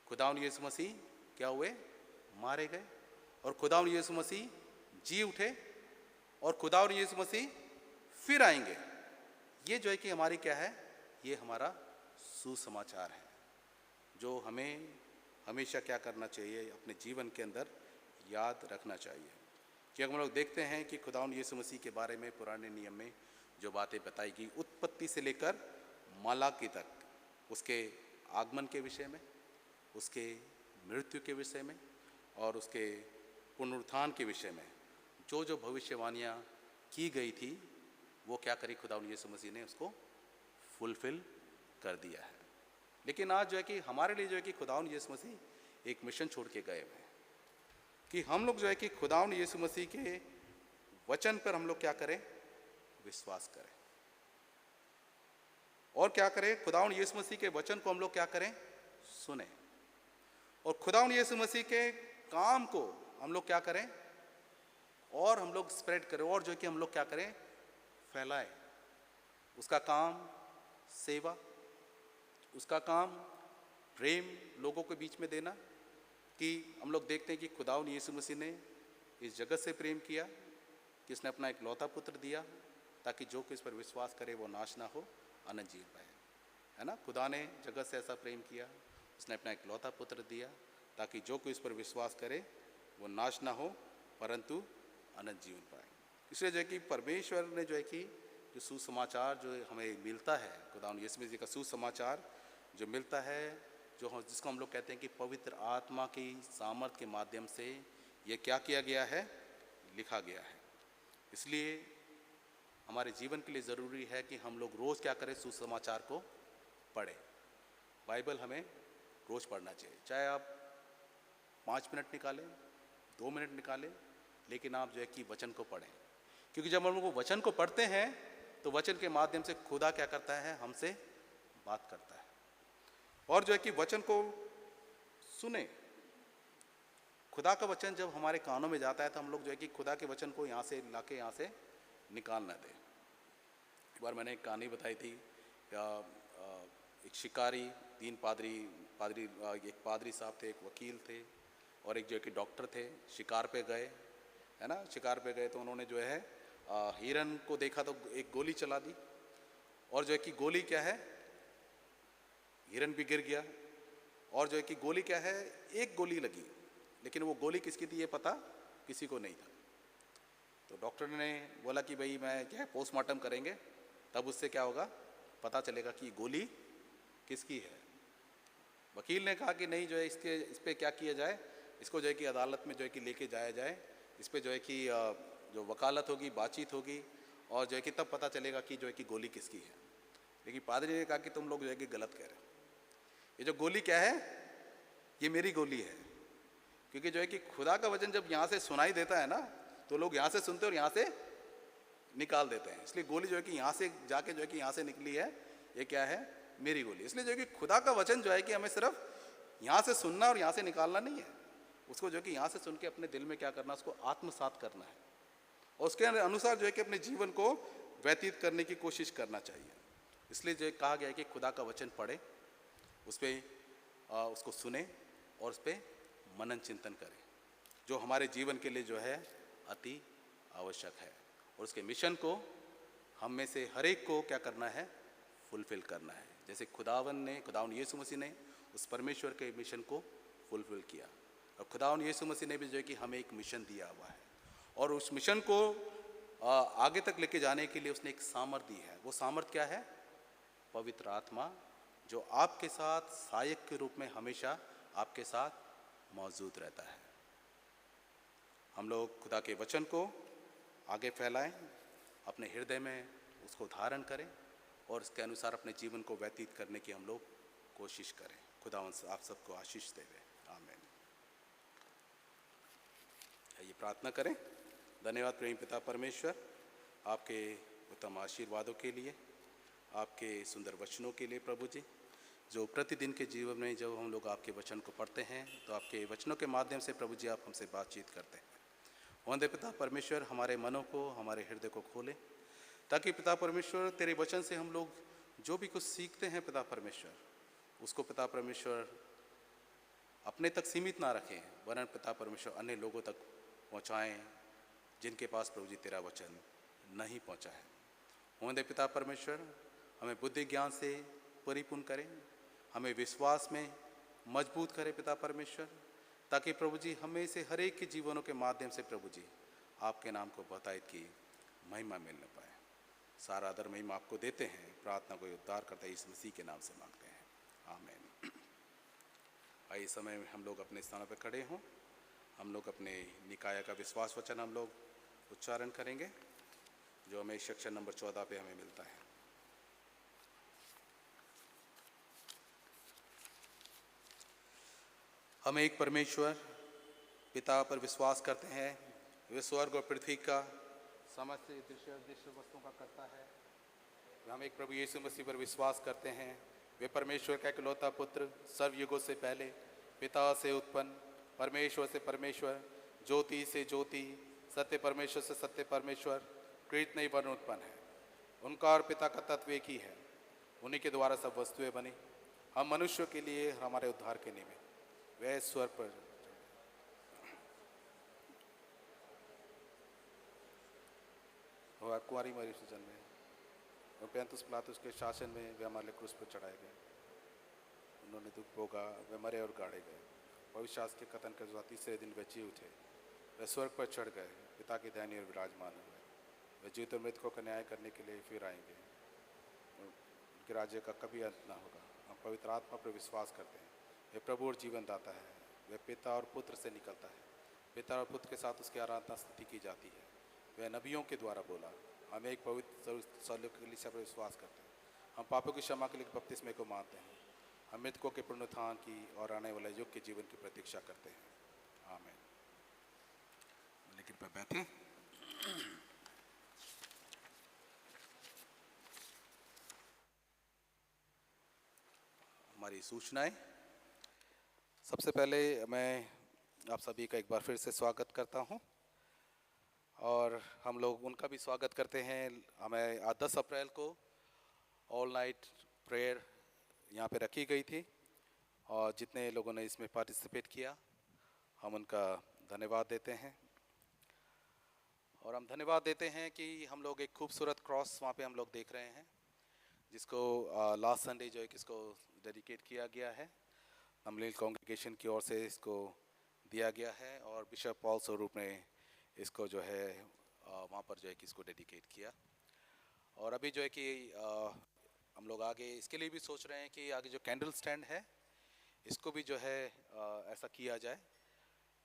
खुदावंद यीशु मसीह क्या हुए, मारे गए, और खुदावंद यीशु मसीह जी उठे, और खुदावंद यीशु मसीह फिर आएंगे। ये जो है कि हमारी क्या है, ये हमारा सुसमाचार है जो हमें हमेशा क्या करना चाहिए, अपने जीवन के अंदर याद रखना चाहिए। कि हम लोग देखते हैं कि खुदावंद यीशु मसीह के बारे में पुराने नियम में जो बातें बताई गई, उत्पत्ति से लेकर मलाकी तक, उसके आगमन के विषय में, उसके मृत्यु के विषय में, और उसके पुनरुत्थान के विषय में जो जो भविष्यवाणियाँ की गई थी, वो क्या करी, खुदावंद यीशु मसीह ने उसको फुलफिल कर दिया है। लेकिन आज जो है कि हमारे लिए जो है कि खुदावंद यीशु मसीह एक मिशन छोड़ के गए हुए हैं कि हम लोग जो है कि खुदावंद यीशु मसीह के वचन पर हम लोग क्या करें, विश्वास करें। और क्या करें, खुदावंद यीशु मसीह के वचन को हम लोग क्या करें, सुने, और खुदावंद यीशु मसीह के काम को हम लोग क्या करें, और हम लोग स्प्रेड करें, और जो कि हम लोग क्या करें, फैलाएं। उसका काम सेवा, उसका काम प्रेम लोगों के बीच में देना। कि हम लोग देखते हैं कि खुदावंद यीशु मसीह ने इस जगत से प्रेम किया कि इसने अपना एक लौता पुत्र दिया ताकि जो कोई इस पर विश्वास करे वो नाश ना हो, अनंत जीव पाए, है ना। खुदा ने जगत से ऐसा प्रेम किया, उसने अपना एक लौता पुत्र दिया ताकि जो कोई इस पर विश्वास करे वो नाश ना हो, परंतु अनंत जीवन पाए। इसलिए जो है कि परमेश्वर ने जो है कि जो सुसमाचार जो हमें मिलता है, खुदावंद यीशु मसीह का सुसमाचार जो मिलता है, जिसको हम लोग कहते हैं कि पवित्र आत्मा की सामर्थ के माध्यम से ये क्या किया गया है, लिखा गया है। इसलिए हमारे जीवन के लिए ज़रूरी है कि हम लोग रोज़ क्या करें, सुसमाचार को पढ़ें। बाइबल हमें रोज़ पढ़ना चाहिए, चाहे आप 5 मिनट निकालें, 2 मिनट निकालें, लेकिन आप जो है कि वचन को पढ़ें। क्योंकि जब हम लोग वचन को पढ़ते हैं तो वचन के माध्यम से खुदा क्या करता है, हमसे बात करता है। और जो है कि वचन को सुने। खुदा का वचन जब हमारे कानों में जाता है तो हम लोग जो है कि खुदा के वचन को यहाँ से लाके यहाँ से निकाल ना दें। एक बार मैंने एक कहानी बताई थी, एक शिकारी, 3 एक पादरी साहब थे, एक वकील थे और एक जो है कि डॉक्टर थे। शिकार पे गए, है ना, शिकार पे गए तो उन्होंने जो है हिरन को देखा तो एक गोली चला दी, और जो है कि गोली क्या है, हिरन भी गिर गया। और जो है कि गोली क्या है, एक गोली लगी, लेकिन वो गोली किसकी थी ये पता किसी को नहीं था। तो डॉक्टर ने बोला कि भाई मैं क्या है, पोस्टमार्टम करेंगे, तब उससे क्या होगा, पता चलेगा कि गोली किसकी है। वकील ने कहा कि नहीं, जो है इस पे क्या किया जाए, इसको जो है कि अदालत में जो है कि लेके जाया जाए, इस पे जो है कि जो वकालत होगी, बातचीत होगी, और जो है कि तब पता चलेगा कि जो है कि गोली किसकी है। लेकिन पादरी ने कहा कि तुम लोग जो है कि गलत कह रहे हो, ये जो गोली क्या है, ये मेरी गोली है। क्योंकि जो है कि खुदा का वचन जब यहाँ से सुनाई देता है ना, तो लोग यहाँ से सुनते हैं और यहाँ से निकाल देते हैं। इसलिए गोली जो है कि यहाँ से जाके जो है कि यहाँ से निकली है, ये क्या है, मेरी गोली। इसलिए जो है कि खुदा का वचन जो है कि हमें सिर्फ यहाँ से सुनना और यहाँ से निकालना नहीं है, उसको जो है कि यहाँ से सुन के अपने दिल में क्या करना, उसको आत्मसात करना है और उसके अनुसार जो है कि अपने जीवन को व्यतीत करने की कोशिश करना चाहिए। इसलिए जो कहा गया है कि खुदा का वचन पढ़े, उस पर उसको सुने और उस पर मनन चिंतन करें, जो हमारे जीवन के लिए जो है अति आवश्यक है। और उसके मिशन को हम में से हर एक को क्या करना है, फुलफिल करना है। जैसे खुदावन यीशु मसीह ने उस परमेश्वर के मिशन को फुलफिल किया, और खुदावन यीशु मसीह ने भी जो है कि हमें एक मिशन दिया हुआ है, और उस मिशन को आगे तक लेके जाने के लिए उसने एक सामर्थ दी है। वो सामर्थ क्या है, पवित्र आत्मा, जो आपके साथ सहायक के रूप में हमेशा आपके साथ मौजूद रहता है। हम लोग खुदा के वचन को आगे फैलाएं, अपने हृदय में उसको धारण करें और उसके अनुसार अपने जीवन को व्यतीत करने की हम लोग कोशिश करें। खुदा आप सबको आशीष देवे, आमीन। ये प्रार्थना करें। धन्यवाद प्रेम पिता परमेश्वर, आपके उत्तम आशीर्वादों के लिए, आपके सुंदर वचनों के लिए प्रभु जी, जो प्रतिदिन के जीवन में जब हम लोग आपके वचन को पढ़ते हैं तो आपके वचनों के माध्यम से प्रभु जी आप हमसे बातचीत करते हैं। वंदे पिता परमेश्वर, हमारे मनों को, हमारे हृदय को खोले, ताकि पिता परमेश्वर तेरे वचन से हम लोग जो भी कुछ सीखते हैं पिता परमेश्वर, उसको पिता परमेश्वर अपने तक सीमित ना रखें, वरन पिता परमेश्वर अन्य लोगों तक पहुँचाएँ जिनके पास प्रभु जी तेरा वचन नहीं पहुँचा है। वंदे पिता परमेश्वर, हमें बुद्धि ज्ञान से परिपूर्ण करें, हमें विश्वास में मजबूत करें पिता परमेश्वर, ताकि प्रभु जी हमें से हर एक के जीवनों के माध्यम से प्रभु जी आपके नाम को बताए की महिमा मिल न पाए। सारा आदर महिमा आपको देते हैं, प्रार्थना को उद्धार करता है इस मसीह के नाम से मांगते हैं, आमीन। आइए इस समय हम लोग अपने स्थानों पर खड़े हों, हम लोग अपने निकाय का विश्वास वचन हम लोग उच्चारण करेंगे, जो हमें सेक्शन नंबर 14 पे हमें मिलता है। हम एक परमेश्वर पिता पर विश्वास करते हैं, वे स्वर्ग और पृथ्वी का समस्त दृश्य वस्तुओं का करता है। हम एक प्रभु यीशु मसीह पर विश्वास करते हैं, वे परमेश्वर का इकलौता पुत्र, सर्वयुगों से पहले, पिता से उत्पन्न, परमेश्वर से परमेश्वर, ज्योति से ज्योति, सत्य परमेश्वर से सत्य परमेश्वर, कृत नहीं वर्ण उत्पन्न है। उनका और पिता का तत्व एक ही है, उन्हीं के द्वारा सब वस्तुएं बनी। हम मनुष्यों के लिए, हमारे उद्धार के निमित्त वह स्वर पर कुंवारी मरी से जन्मे, और पैंतुस पिलातुस के शासन में वे हमारे क्रूस पर चढ़ाए गए। उन्होंने दुख भोगा, वे मरे और गाड़े गए। पवित्र शास्त्र के कथन के अनुसार तीसरे दिन वे जी उठे। वे स्वर्ग पर चढ़ गए, पिता की दाहिनी ओर विराजमान हुए। वे जीवित और मृतकों का न्याय करने के लिए फिर आएंगे। उनके राज्य का कभी अंत ना होगा। हम पवित्र आत्मा पर विश्वास करते हैं। वे प्रभु और जीवन दाता है। वे पिता और पुत्र से निकलता है। पिता और पुत्र के साथ उसकी आराधना स्तुति की जाती है। वह नबियों के द्वारा बोला। हम एक पवित्र सौलभ के लिए विश्वास करते हैं। हम पापों की क्षमा के लिए बपतिस्मे को मानते हैं। हम मृतकों के पुनरुत्थान की और आने वाले युग के जीवन की प्रतीक्षा करते हैं। आमीन। लेकिन पर बैठे। हमारी सूचनाएं। सबसे पहले मैं आप सभी का एक बार फिर से स्वागत करता हूं और हम लोग उनका भी स्वागत करते हैं। हमें 10 अप्रैल को ऑल नाइट प्रेयर यहाँ पे रखी गई थी और जितने लोगों ने इसमें पार्टिसिपेट किया हम उनका धन्यवाद देते हैं। और हम धन्यवाद देते हैं कि हम लोग एक खूबसूरत क्रॉस वहाँ पे हम लोग देख रहे हैं, जिसको लास्ट संडे जो है किसको डेडिकेट किया गया है। नमलील कांग्रेगेशन की ओर से इसको दिया गया है और बिशप पॉल स्वरूप ने इसको जो है वहाँ पर जो है कि इसको डेडिकेट किया। और अभी जो है कि हम लोग आगे इसके लिए भी सोच रहे हैं कि आगे जो कैंडल स्टैंड है इसको भी जो है ऐसा किया जाए,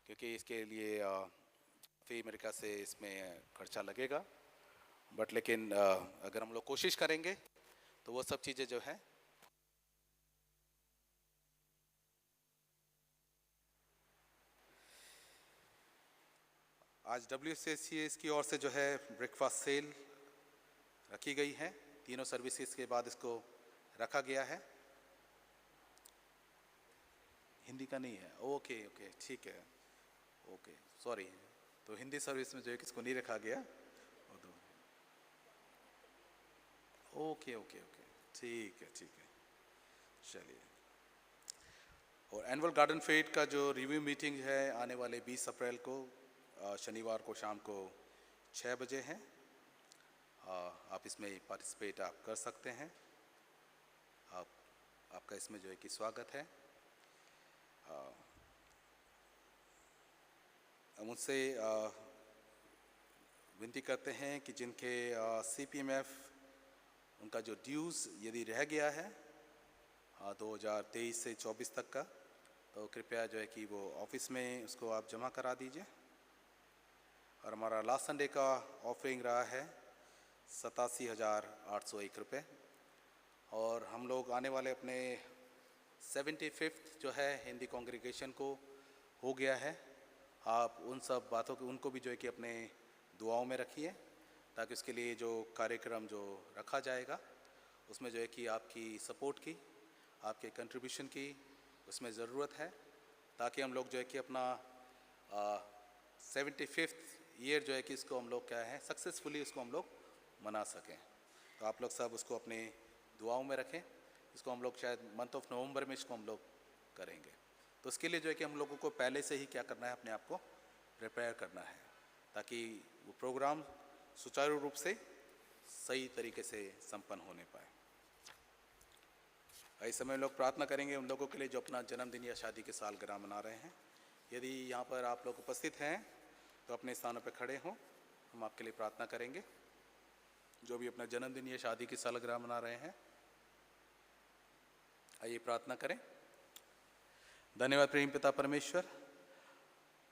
क्योंकि इसके लिए काफ़ी अमेरिका से इसमें खर्चा लगेगा। बट लेकिन अगर हम लोग कोशिश करेंगे तो वो सब चीज़ें जो है आज WCS की ओर से जो है ब्रेकफास्ट सेल रखी गई है। तीनों सर्विसेज के बाद इसको रखा गया है। हिंदी का नहीं है? ओके ओके ठीक है, ओके सॉरी। तो हिंदी सर्विस में जो है किसको नहीं रखा गया। ओके ओके ओके ठीक है चलिए। और एनुअल गार्डन फेट का जो रिव्यू मीटिंग है आने वाले 20 अप्रैल को शनिवार को शाम को 6 बजे है। आप इसमें पार्टिसिपेट आप कर सकते हैं। आपका इसमें जो है कि स्वागत है। हम उनसे विनती करते हैं कि जिनके CPMF उनका जो ड्यूज़ यदि रह गया है 2023 से 24 तक का, तो कृपया जो है कि वो ऑफिस में उसको आप जमा करा दीजिए। और हमारा लास्ट संडे का ऑफरिंग रहा है 87,801 रुपये। और हम लोग आने वाले अपने 75th जो है हिंदी कांग्रेगेशन को हो गया है। आप उन सब बातों को उनको भी जो है कि अपने दुआओं में रखिए, ताकि उसके लिए जो कार्यक्रम जो रखा जाएगा उसमें जो है कि आपकी सपोर्ट की, आपके कंट्रीब्यूशन की उसमें ज़रूरत है, ताकि हम लोग जो है कि अपना 75th ईयर जो है कि इसको हम लोग क्या है सक्सेसफुली इसको हम लोग मना सकें। तो आप लोग सब उसको अपने दुआओं में रखें। इसको हम लोग शायद मंथ ऑफ नवंबर में इसको हम लोग करेंगे। तो उसके लिए जो है कि हम लोगों को पहले से ही क्या करना है, अपने आप को प्रिपेयर करना है, ताकि वो प्रोग्राम सुचारू रूप से सही तरीके से संपन्न होने पाए। इस समय लोग प्रार्थना करेंगे उन लोगों के लिए जो अपना जन्मदिन या शादी की सालगिरह मना रहे हैं। यदि यहाँ पर आप लोग उपस्थित हैं तो अपने स्थानों पर खड़े हों, हम आपके लिए प्रार्थना करेंगे। जो भी अपना जन्मदिन या शादी की सालगिरह मना रहे हैं, आइए प्रार्थना करें। धन्यवाद प्रेम पिता परमेश्वर,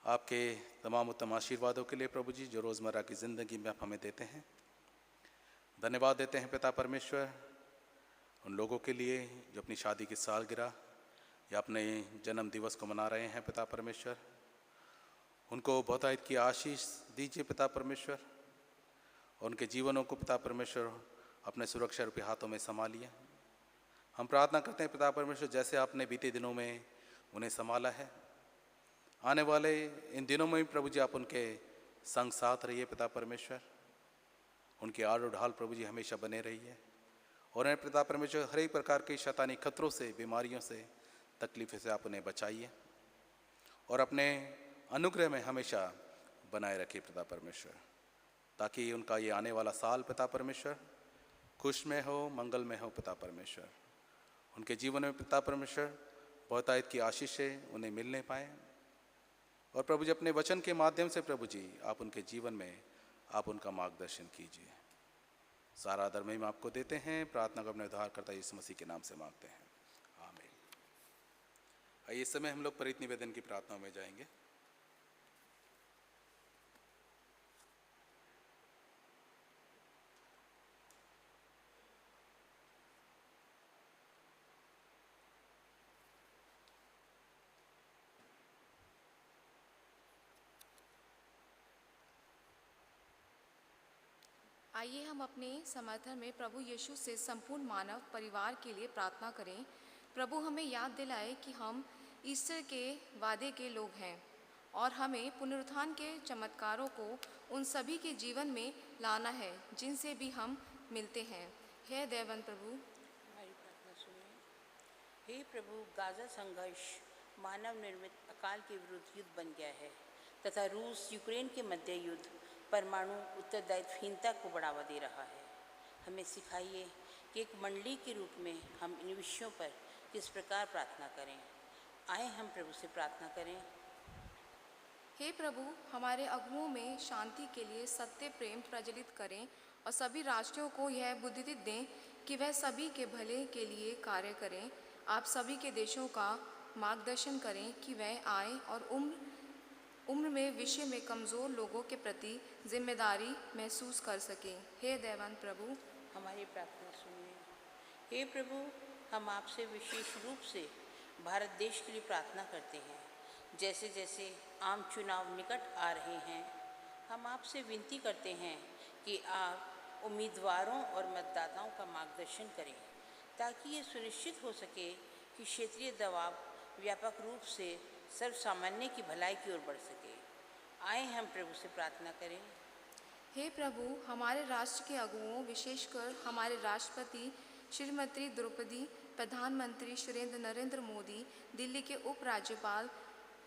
आपके तमाम उत्तम आशीर्वादों के लिए प्रभु जी, जो रोज़मर्रा की ज़िंदगी में आप हमें देते हैं। धन्यवाद देते हैं पिता परमेश्वर उन लोगों के लिए जो अपनी शादी की सालगिरह या अपने जन्म दिवस को मना रहे हैं। पिता परमेश्वर उनको बहुतायत की आशीष दीजिए पिता परमेश्वर, और उनके जीवनों को पिता परमेश्वर अपने सुरक्षा रूपी हाथों में संभालिए। हम प्रार्थना करते हैं पिता परमेश्वर, जैसे आपने बीते दिनों में उन्हें संभाला है, आने वाले इन दिनों में भी प्रभु जी आप उनके संग साथ रहिए पिता परमेश्वर। उनके आड़ ढाल प्रभु जी हमेशा बने रहिए, और उन्हें पिता परमेश्वर हर एक प्रकार के शैतानी खतरों से, बीमारियों से, तकलीफ़ों से आप उन्हें बचाइए और अपने अनुग्रह में हमेशा बनाए रखिए पिता परमेश्वर, ताकि उनका ये आने वाला साल पिता परमेश्वर खुश में हो, मंगल में हो पिता परमेश्वर। उनके जीवन में पिता परमेश्वर बहुतायत की आशीष से उन्हें मिलने पाए, और प्रभु जी अपने वचन के माध्यम से प्रभु जी आप उनके जीवन में आप उनका मार्गदर्शन कीजिए। सारा आदर महिमा आपको देते हैं, प्रार्थना को अपने उद्धारकर्ता यीशु मसीह के नाम से मांगते हैं, आमीन। आइए इस समय हम लोग परित निवेदन की प्रार्थना में जाएंगे। आइए हम अपने समर्थन में प्रभु यीशु से संपूर्ण मानव परिवार के लिए प्रार्थना करें। प्रभु हमें याद दिलाए कि हम ईस्टर के वादे के लोग हैं और हमें पुनरुत्थान के चमत्कारों को उन सभी के जीवन में लाना है जिनसे भी हम मिलते हैं। हे देवन प्रभु, हमारी प्रार्थना सुनिए। हे प्रभु, गाजा संघर्ष मानव निर्मित अकाल के विरुद्ध युद्ध बन गया है तथा रूस यूक्रेन के मध्य युद्ध परमाणु उत्तरदायित्वहीनता को बढ़ावा दे रहा है। हमें सिखाइए कि एक मंडली के रूप में हम इन विषयों पर किस प्रकार प्रार्थना करें। आए हम प्रभु से प्रार्थना करें। हे प्रभु, हमारे अगुओं में शांति के लिए सत्य प्रेम प्रज्वलित करें और सभी राष्ट्रों को यह बुद्धि दें कि वह सभी के भले के लिए कार्य करें। आप सभी के देशों का मार्गदर्शन करें कि वह आए और उम्र में विषय में कमज़ोर लोगों के प्रति जिम्मेदारी महसूस कर सकें। हे देवान प्रभु, हमारी प्रार्थना सुनिए। हे प्रभु, हम आपसे विशेष रूप से भारत देश के लिए प्रार्थना करते हैं। जैसे जैसे आम चुनाव निकट आ रहे हैं, हम आपसे विनती करते हैं कि आप उम्मीदवारों और मतदाताओं का मार्गदर्शन करें ताकि ये सुनिश्चित हो सके कि क्षेत्रीय दबाव व्यापक रूप से सर्वसामान्य की भलाई की ओर बढ़ सके। आए हम प्रभु से प्रार्थना करें। हे प्रभु, हमारे राष्ट्र के अगुओं, विशेषकर हमारे राष्ट्रपति श्रीमती द्रौपदी, प्रधानमंत्री श्री नरेंद्र मोदी, दिल्ली के उपराज्यपाल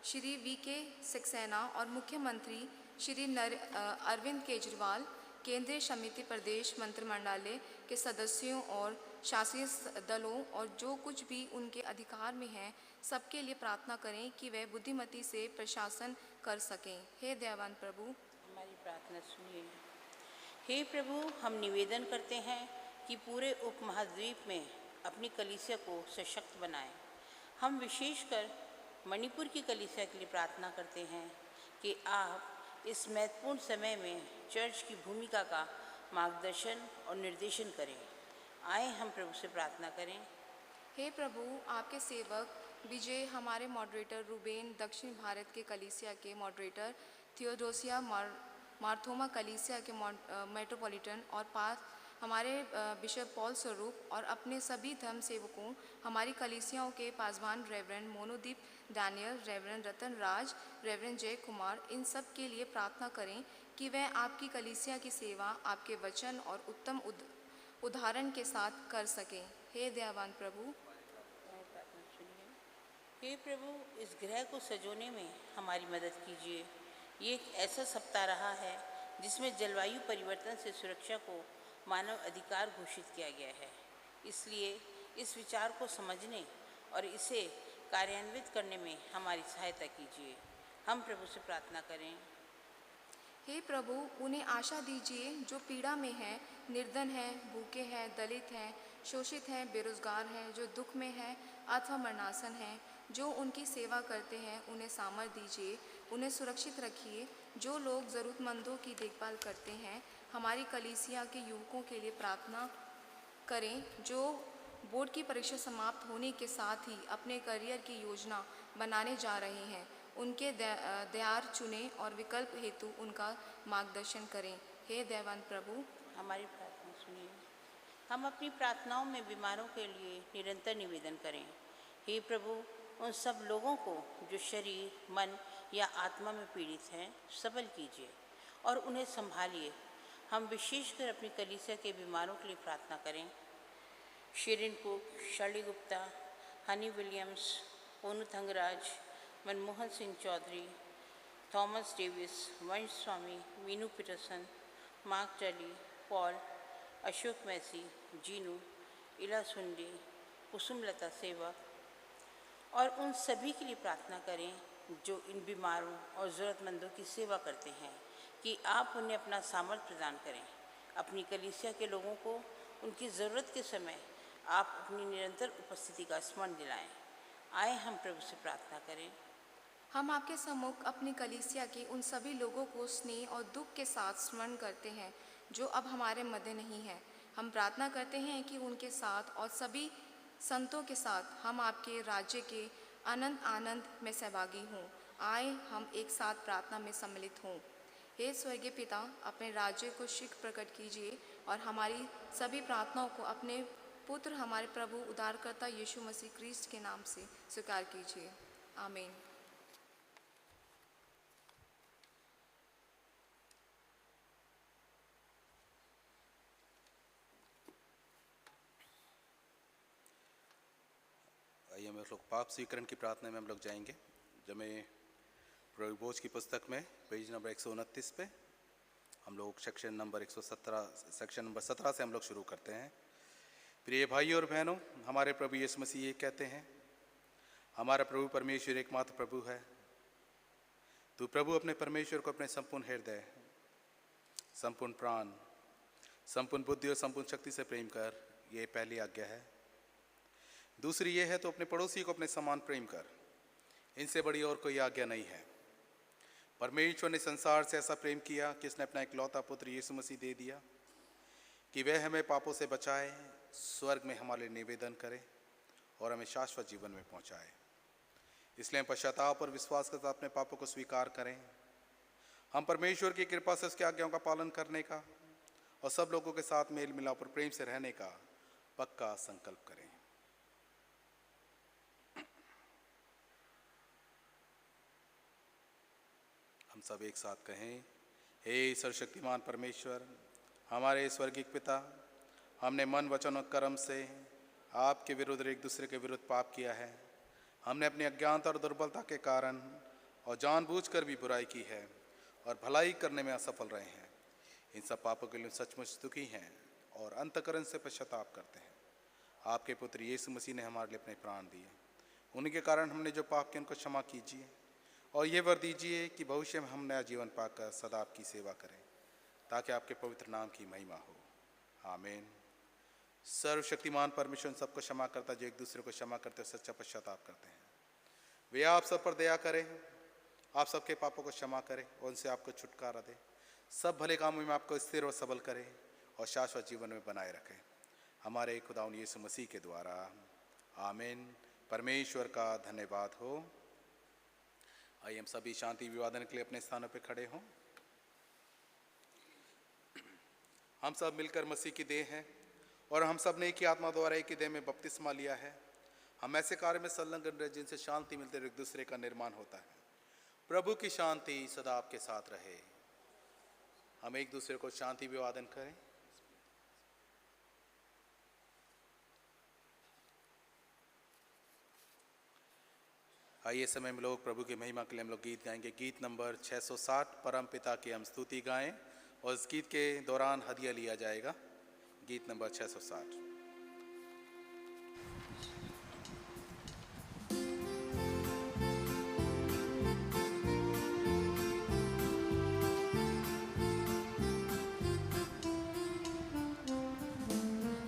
श्री वी.के. सक्सेना और मुख्यमंत्री श्री अरविंद केजरीवाल, केंद्रीय समिति प्रदेश मंत्रिमंडल के सदस्यों और शासकीय दलों और जो कुछ भी उनके अधिकार में है, सबके लिए प्रार्थना करें कि वे बुद्धिमती से प्रशासन कर सकें। हे दयावान प्रभु, हमारी प्रार्थना सुनिए। हे प्रभु, हम निवेदन करते हैं कि पूरे उपमहाद्वीप में अपनी कलीसिया को सशक्त बनाएं। हम विशेषकर मणिपुर की कलीसिया के लिए प्रार्थना करते हैं कि आप इस महत्वपूर्ण समय में चर्च की भूमिका का मार्गदर्शन और निर्देशन करें। आए हम प्रभु से प्रार्थना करें। हे प्रभु, आपके सेवक विजय, हमारे मॉडरेटर रूबेन, दक्षिण भारत के कलीसिया के मॉडरेटर थियोडोसिया, मार्थोमा कलीसिया के मेट्रोपॉलिटन और हमारे बिशप पॉल स्वरूप और अपने सभी धर्म सेवकों, हमारी कलीसियाओं के Paswan reverend Monodeep Daniel, reverend रतन राज, रेवरेंड जय कुमार, इन सब के लिए प्रार्थना करें कि वह आपकी कलीसिया की सेवा आपके वचन और उत्तम उदाहरण के साथ कर सकें। हे दयावान प्रभु, हे प्रभु, इस ग्रह को सजोने में हमारी मदद कीजिए। ये एक ऐसा सप्ताह रहा है जिसमें जलवायु परिवर्तन से सुरक्षा को मानव अधिकार घोषित किया गया है। इसलिए इस विचार को समझने और इसे कार्यान्वित करने में हमारी सहायता कीजिए। हम प्रभु से प्रार्थना करें। हे प्रभु, उन्हें आशा दीजिए जो पीड़ा में हैं, निर्धन हैं, भूखे हैं, दलित हैं, शोषित हैं, बेरोजगार हैं, जो दुख में हैं अथवा मरणासन हैं। जो उनकी सेवा करते हैं उन्हें सामर्थ दीजिए, उन्हें सुरक्षित रखिए। जो लोग ज़रूरतमंदों की देखभाल करते हैं, हमारी कलीसिया के युवकों के लिए प्रार्थना करें जो बोर्ड की परीक्षा समाप्त होने के साथ ही अपने करियर की योजना बनाने जा रहे हैं। उनके दयार चुनें और विकल्प हेतु उनका मार्गदर्शन करें। हे दयावान प्रभु, हमारी प्रार्थना सुनिए। हम अपनी प्रार्थनाओं में बीमारों के लिए निरंतर निवेदन करें। हे प्रभु, उन सब लोगों को जो शरीर, मन या आत्मा में पीड़ित हैं, सबल कीजिए और उन्हें संभालिए। हम विशेषकर अपनी कलीसिया के बीमारों के लिए प्रार्थना करें। Shirin Cook, Shirley Gupta, Honey Williams, Onu Thangaraj, Manmohan Singh Chaudhary, Thomas Davis, Vansh Swami, Meenu Peterson, Mark Tully, Paul, Ashok Massey, Jinu, Ila Sundi, Kusumlata सेवक और उन सभी के लिए प्रार्थना करें जो इन बीमारों और ज़रूरतमंदों की सेवा करते हैं, कि आप उन्हें अपना सामर्थ्य प्रदान करें। अपनी कलीसिया के लोगों को उनकी ज़रूरत के समय आप अपनी निरंतर उपस्थिति का स्मरण दिलाएं। आए हम प्रभु से प्रार्थना करें। हम आपके सम्मुख अपनी कलीसिया के उन सभी लोगों को स्नेह और दुख के साथ स्मरण करते हैं जो अब हमारे मध्य नहीं है। हम प्रार्थना करते हैं कि उनके साथ और सभी संतों के साथ हम आपके राज्य के अनंत आनंद में सहभागी हों। आए हम एक साथ प्रार्थना में सम्मिलित हों। हे स्वर्गीय पिता, अपने राज्य को शीघ्र प्रकट कीजिए और हमारी सभी प्रार्थनाओं को अपने पुत्र हमारे प्रभु उद्धारकर्ता यीशु मसीह क्रिस्ट के नाम से स्वीकार कीजिए। आमीन। आइए हम लोग पाप स्वीकरण की प्रार्थना में हम लोग जाएंगे। जब मैं प्रभु भोज की पुस्तक में पेज नंबर 129 पे हम लोग सेक्शन नंबर 17 से हम लोग शुरू करते हैं। प्रिय भाइयों और बहनों, हमारे प्रभु यीशु मसीह ये कहते हैं, हमारा प्रभु परमेश्वर एकमात्र प्रभु है। तू प्रभु अपने परमेश्वर को अपने संपूर्ण हृदय, संपूर्ण प्राण, संपूर्ण बुद्धि और संपूर्ण शक्ति से प्रेम कर, ये पहली आज्ञा है। दूसरी ये है, तो अपने पड़ोसी को अपने समान प्रेम कर। इनसे बड़ी और कोई आज्ञा नहीं है। परमेश्वर ने संसार से ऐसा प्रेम किया कि इसने अपना इकलौता पुत्र यीशु मसीह दे दिया कि वह हमें पापों से बचाए, स्वर्ग में हमारे लिए निवेदन करे और हमें शाश्वत जीवन में पहुंचाए। इसलिए हम पश्चाताप और विश्वास के साथ अपने पापों को स्वीकार करें। हम परमेश्वर की कृपा से उसकी आज्ञाओं का पालन करने का और सब लोगों के साथ मेल मिलाप और प्रेम से रहने का पक्का संकल्प करें। हम सब एक साथ कहें, हे सर्वशक्तिमान परमेश्वर, हमारे स्वर्गीय पिता, हमने मन, वचन और कर्म से आपके विरुद्ध एक दूसरे के विरुद्ध पाप किया है। हमने अपनी अज्ञानता और दुर्बलता के कारण और जानबूझकर भी बुराई की है और भलाई करने में असफल रहे हैं। इन सब पापों के लिए सचमुच दुखी हैं और अंतःकरण से पश्चाताप करते हैं। आपके पुत्र यीशु मसीह ने हमारे लिए अपने प्राण दिए। उनके कारण हमने जो पाप किए उनको क्षमा कीजिए और ये वर दीजिए कि भविष्य में हम नया जीवन पाकर सदा आपकी सेवा करें, ताकि आपके पवित्र नाम की महिमा हो। आमीन। सर्वशक्तिमान परमेश्वर उन सबको क्षमा करता जो एक दूसरे को क्षमा करते हुए सच्चा पश्चाताप करते हैं। वे आप सब पर दया करें, आप सबके पापों को क्षमा करें और उनसे आपको छुटकारा दे, सब भले कामों में आपको स्थिर और सबल करें और शाश्वत जीवन में बनाए रखें, हमारे खुदावंद यीशु मसीह के द्वारा। आमीन। परमेश्वर का धन्यवाद हो। आइए हम सभी शांति विवादन के लिए अपने स्थानों पर खड़े हों। हम सब मिलकर मसीह की देह हैं और हम सब ने एक ही आत्मा द्वारा एक ही देह में बपतिस्मा लिया है। हम ऐसे कार्य में संलग्न रहे जिनसे शांति मिलते हुए एक दूसरे का निर्माण होता है। प्रभु की शांति सदा आपके साथ रहे। हम एक दूसरे को शांति विवादन करें। आइए समय में लोग प्रभु की महिमा के लिए हम लोग गीत गाएंगे। गीत नंबर 660 परम पिता की हम स्तुति गाएं और इस गीत के दौरान हदिया लिया जाएगा। गीत नंबर 660।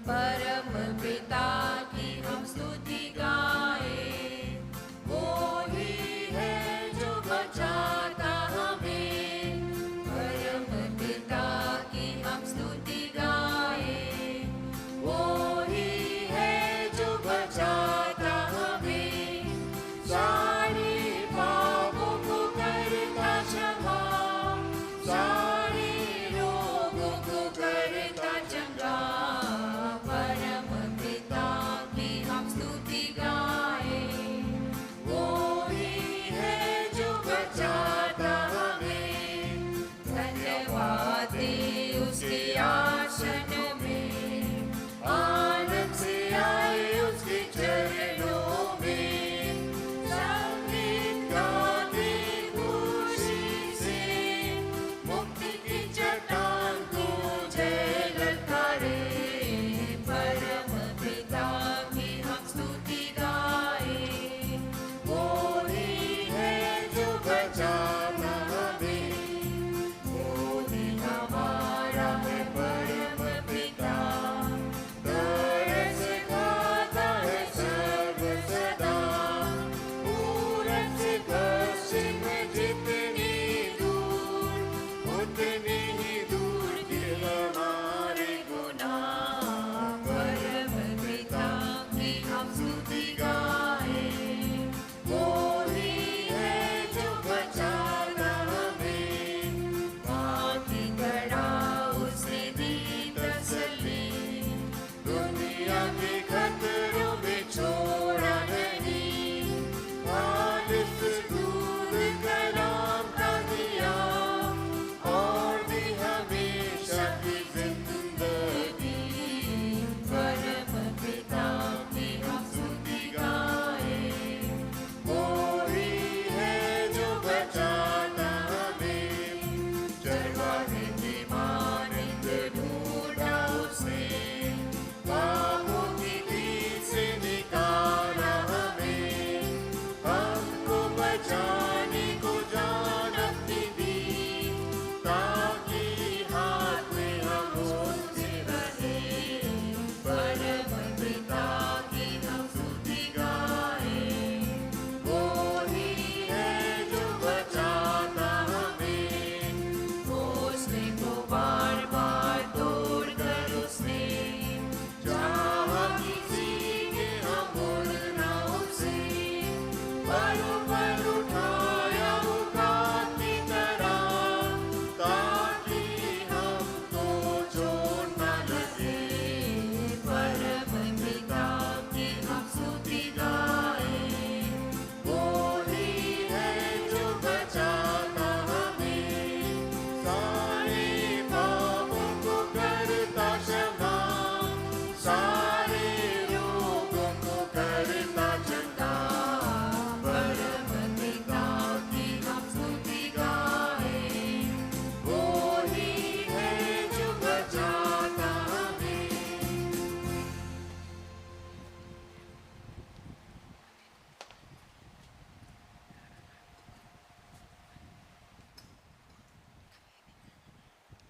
परम पिता की हम स्तुति गाएं, वो ही है जो बचाता हमें। परम पिता की हम स्तुति गाएं, वो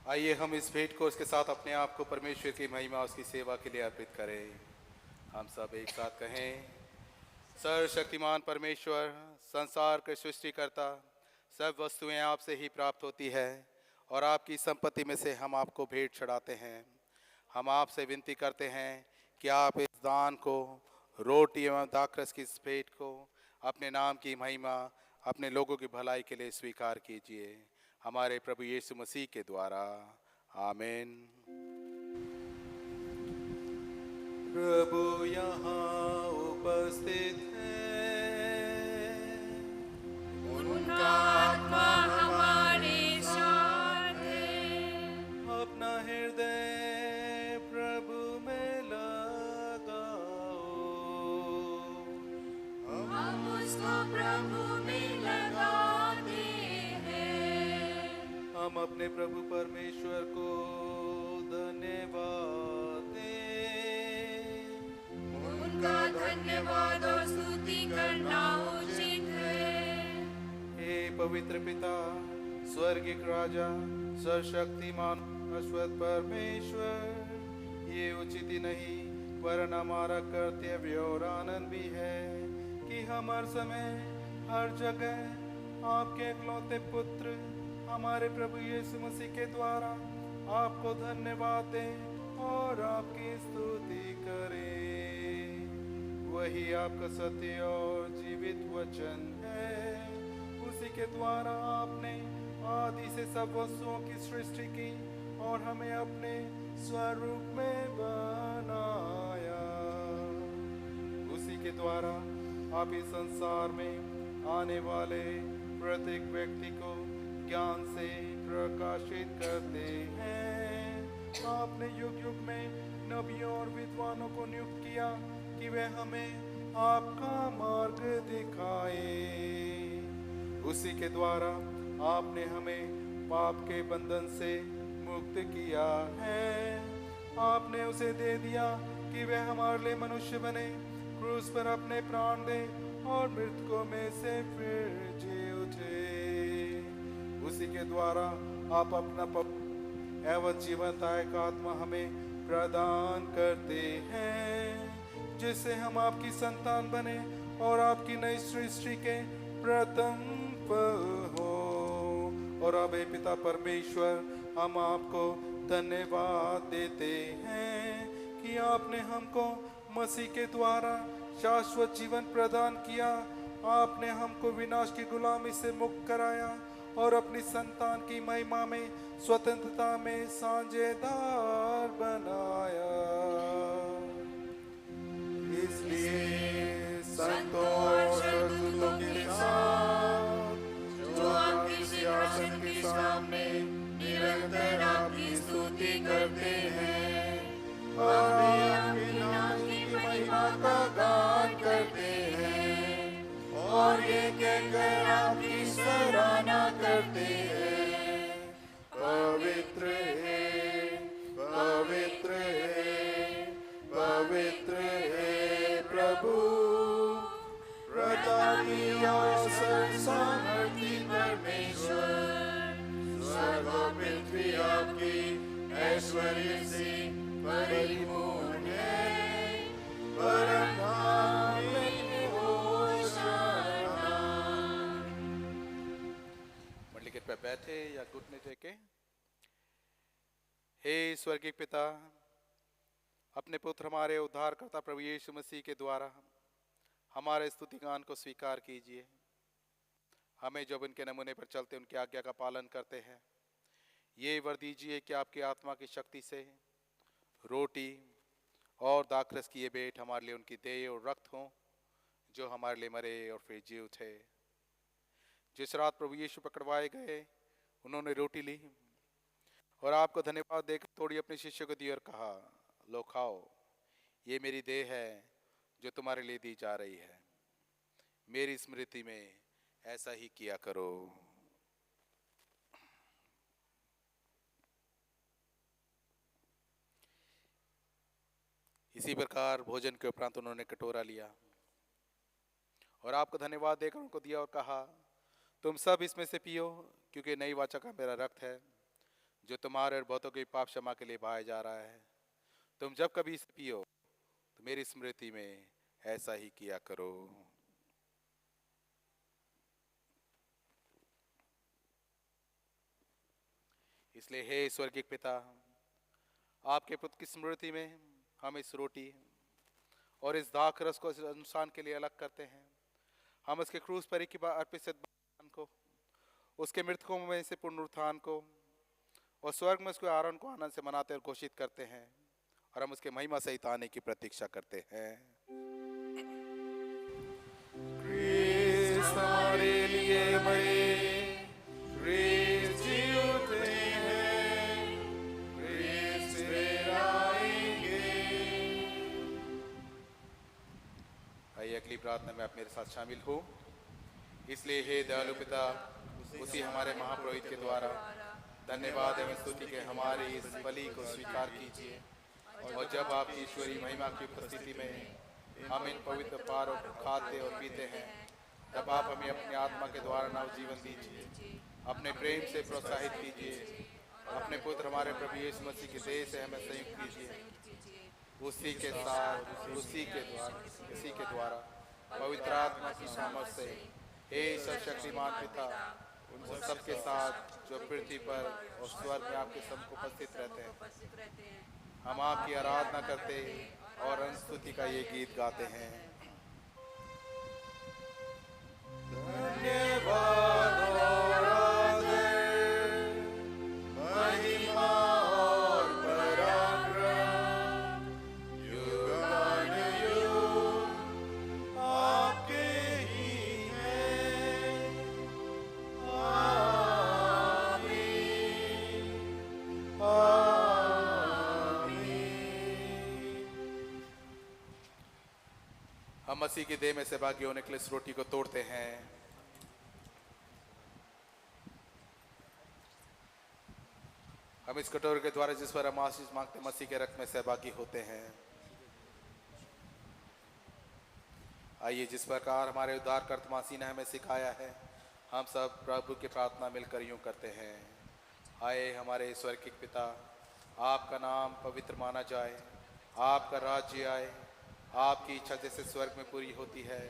आइए हम इस भेंट को उसके साथ अपने आप को परमेश्वर की महिमा उसकी सेवा के लिए अर्पित करें। हम सब एक साथ कहें, सर्वशक्तिमान परमेश्वर, संसार के सृष्टिकर्ता, सब वस्तुएं आपसे ही प्राप्त होती है और आपकी संपत्ति में से हम आपको भेंट चढ़ाते हैं। हम आपसे विनती करते हैं कि आप इस दान को, रोटी एवं दाखरस की इस भेंट को अपने नाम की महिमा, अपने लोगों की भलाई के लिए स्वीकार कीजिए, हमारे प्रभु यीशु मसीह के द्वारा। आमीन। प्रभु यहाँ उपस्थित है, उनका आत्मा हमारे साथ है। अपना हृदय प्रभु में लगाओ, हम उसको प्रभु में लगाते हैं। हम अपने प्रभु परमेश्वर को धन्यवाद दें। उनका धन्यवाद और स्तुति करना उचित है। हे पवित्र पिता, स्वर्गिक राजा, सर्वशक्तिमान शाश्वत परमेश्वर, ये उचित ही नहीं वरन हमारा कर्तव्य और आनंद भी है कि हम हर समय हर जगह आपके इकलौते पुत्र हमारे प्रभु यीशु मसीह के द्वारा आपको धन्यवाद दें और आपकी स्तुति करें। वही आपका सत्य और जीवित वचन है, उसी के द्वारा आपने आदि से सब वस्तुओं की सृष्टि की और हमें अपने स्वरूप में बनाया। उसी के द्वारा आप इस संसार में आने वाले प्रत्येक व्यक्ति को ज्ञान से प्रकाशित करते हैं। आपने युग युग में नबियों और विद्वानों को नियुक्त किया कि वे हमें आपका मार्ग दिखाए। उसी के द्वारा आपने हमें पाप के बंधन से मुक्त किया है। आपने उसे दे दिया कि वे हमारे लिए मनुष्य बने, क्रूस पर अपने प्राण दे और मृतकों में से फिर जी उठे। उसी के द्वारा आप अपना एवं जीवनदायक आत्मा हमें प्रदान करते हैं, जिससे हम आपकी संतान बने और आपकी नई सृष्टि के प्रथम फल हो। और अब हे पिता परमेश्वर, हम आपको धन्यवाद देते हैं कि आपने हमको मसीह के द्वारा शाश्वत जीवन प्रदान किया। आपने हमको विनाश की गुलामी से मुक्त कराया और अपनी संतान की महिमा में स्वतंत्रता में साझेदार बनाया। इसलिए संतों और स्वर्गदूतों के साथ जो आपके सिंहासन के सामने निरंतर आपकी स्तुति करते हैं और आपके नाम की महिमा का गान करते हैं और ये कहकर आपकी सराहना करते हैं, पवित्र है, पवित्र है, पवित्र है प्रभु, प्रतापी और सर्वसामर्थी परमेश्वर। स्वर्ग और पृथ्वी आपकी ऐश्वर्य से परिपूर्ण है, परम धाम में होशाना। मंडली कृपया बैठे या घुटने टेके। हे स्वर्गीय पिता, अपने पुत्र हमारे उद्धारकर्ता प्रभु यीशु मसीह के द्वारा हमारे स्तुति गान को स्वीकार कीजिए। हमें जब उनके नमूने पर चलते उनकी आज्ञा का पालन करते हैं, ये वर दीजिए कि आपकी आत्मा की शक्ति से रोटी और दाखरस की ये भेंट हमारे लिए उनकी देह और रक्त हो, जो हमारे लिए मरे और फिर जी उठे। जिस रात प्रभु यीशु पकड़वाए गए, उन्होंने रोटी ली और आपको धन्यवाद देकर थोड़ी अपने शिष्य को दी और कहा, लो खाओ, ये मेरी देह है जो तुम्हारे लिए दी जा रही है। मेरी स्मृति में ऐसा ही किया करो। इसी प्रकार भोजन के उपरांत उन्होंने कटोरा लिया और आपको धन्यवाद देकर उनको दिया और कहा, तुम सब इसमें से पियो, क्योंकि नई वाचा का मेरा रक्त है जो तुम्हारे और बहुतों के पाप क्षमा के लिए बहाया जा रहा है। तुम जब कभी इसे पियो तो मेरी स्मृति में ऐसा ही किया करो। इसलिए हे ईश्वर के पिता, आपके पुत्र की स्मृति में हम इस रोटी और इस दाख रस को इस अनुष्ठान के लिए अलग करते हैं। हम उसके क्रूस पर की अर्पित बलिदान को, उसके मृतकों में से पुनरुत्थान को और स्वर्ग में उसके आरोहण को आनंद से मनाते और घोषित करते हैं, और हम उसके महिमा सहित आने की प्रतीक्षा करते हैं। क्रिस्त हमारे लिए मरे, क्रिस्त जी उठे हैं, क्रिस्त फिर आएंगे। आइए अगली प्रार्थना में आप मेरे साथ शामिल हो। इसलिए हे दयालु पिता, उसी हमारे महापुरोहित के द्वारा धन्यवाद एवं स्तुति के हमारी इस बलि को स्वीकार कीजिए, और जब आपकी ईश्वरीय महिमा की उपस्थिति में हम इन पवित्र पारों को खाते और पीते हैं, तब आप हमें अपनी आत्मा के द्वारा नव जीवन दीजिए। अपने प्रेम से प्रोत्साहित कीजिए, अपने पुत्र हमारे प्रभु यीशु मसीह के देह से हमें संयुक्त कीजिए। उसी के साथ, उसी के द्वारा पवित्र आत्मा की सामर्थ से हे सर्वशक्तिमान पिता, उन सबके साथ जो पृथ्वी पर और स्वर्ग में आपके सम्मुख उपस्थित रहते हैं, हम आपकी आराधना करते और स्तुति का ये गीत गाते हैं। धन्यवाद और आदर, महिमा और पराक्रम, युगानुयुग आपके ही हैं। आमीन, आमीन। हम मसीह की देह में से भागी होने के लिए इस रोटी को तोड़ते हैं। हम इस कटोरे के द्वारा जिस पर हम आशीष मांगते मसीह के रक्त में सहभागी होते हैं। आइए जिस प्रकार हमारे उद्धारकर्ता मसीह ने हमें सिखाया है, हम सब प्रभु की प्रार्थना मिलकर यूं करते हैं। आए हमारे स्वर्गीय पिता, आपका नाम पवित्र माना जाए, आपका राज्य आए, आपकी इच्छा जैसे स्वर्ग में पूरी होती है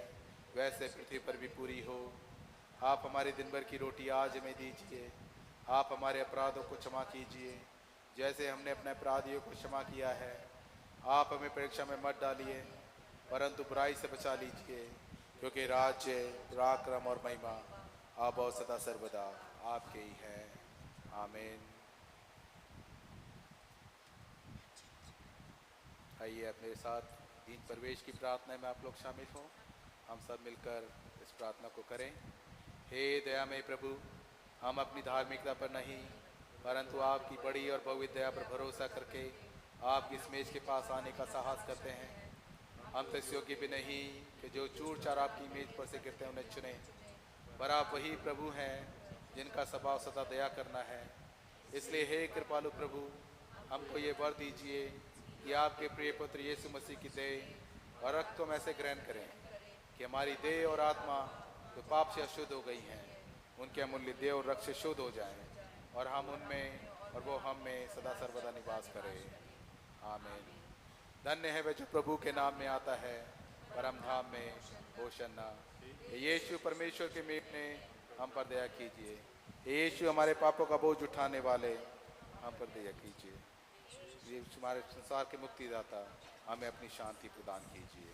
वैसे पृथ्वी पर भी पूरी हो। आप हमारे दिन भर की रोटी आज हमें दीजिए। आप हमारे अपराधों को क्षमा कीजिए जैसे हमने अपने अपराधियों को क्षमा किया है। आप हमें परीक्षा में मत डालिए परंतु बुराई से बचा लीजिए, क्योंकि राज्य, पराक्रम और महिमा अब और सदा सर्वदा आपके ही है। आमीन। आइए आप मेरे साथ दीन प्रवेश की प्रार्थना में आप लोग शामिल हों। हम सब मिलकर इस प्रार्थना को करें। हे दयामय प्रभु, हम अपनी धार्मिकता पर नहीं परंतु आपकी बड़ी और भव्य दया पर भरोसा करके आपकी इस मेज के पास आने का साहस करते हैं। हम तो इस योग्य भी नहीं कि जो चूर चार आपकी मेज पर से गिरते हैं उन्हें चुने, पर आप वही प्रभु हैं जिनका स्वभाव सदा दया करना है। इसलिए हे कृपालु प्रभु, हमको ये वर दीजिए कि आपके प्रिय पुत्र यीशु मसीह की देह और रक्त को हम ऐसे ग्रहण करें कि हमारी देह और आत्मा जो पाप से अशुद्ध हो गई हैं उनके अमूल्य देह और रक्त से शुद्ध हो जाएं, और हम उनमें और वो हम में सदा सर्वदा निवास करें। आमीन। धन्य है वह जो प्रभु के नाम में आता है, परम धाम में होशन्ना। यीशु परमेश्वर के मेघ ने हम पर दया कीजिए। यीशु हमारे पापों का बोझ उठाने वाले, हम पर दया कीजिए। ये हमारे संसार के मुक्तिदाता, हमें अपनी शांति प्रदान कीजिए।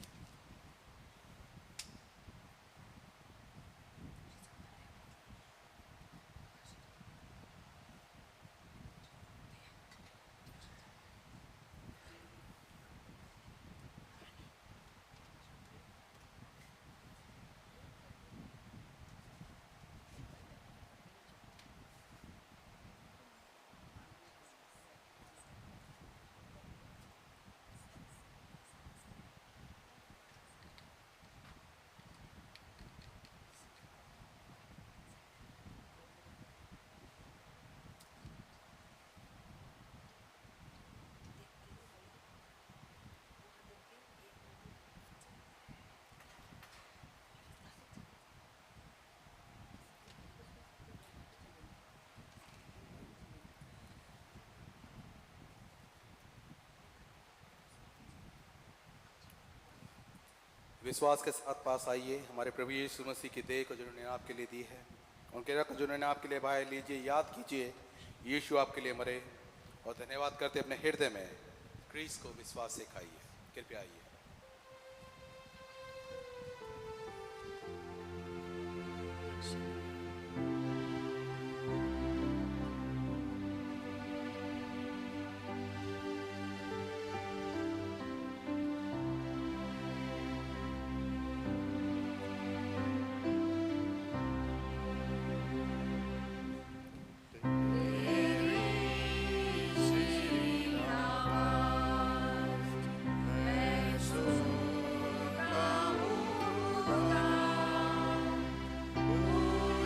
विश्वास के साथ पास आइए, हमारे प्रभु यीशु मसीह की देह को जिन्होंने आपके लिए दी है, उनके रक्त जिन्होंने आपके लिए बहाए, लीजिए, याद कीजिए यीशु आपके लिए मरे, और धन्यवाद करते अपने हृदय में क्रीस को विश्वास से खाइए। कृपया आइए। Oh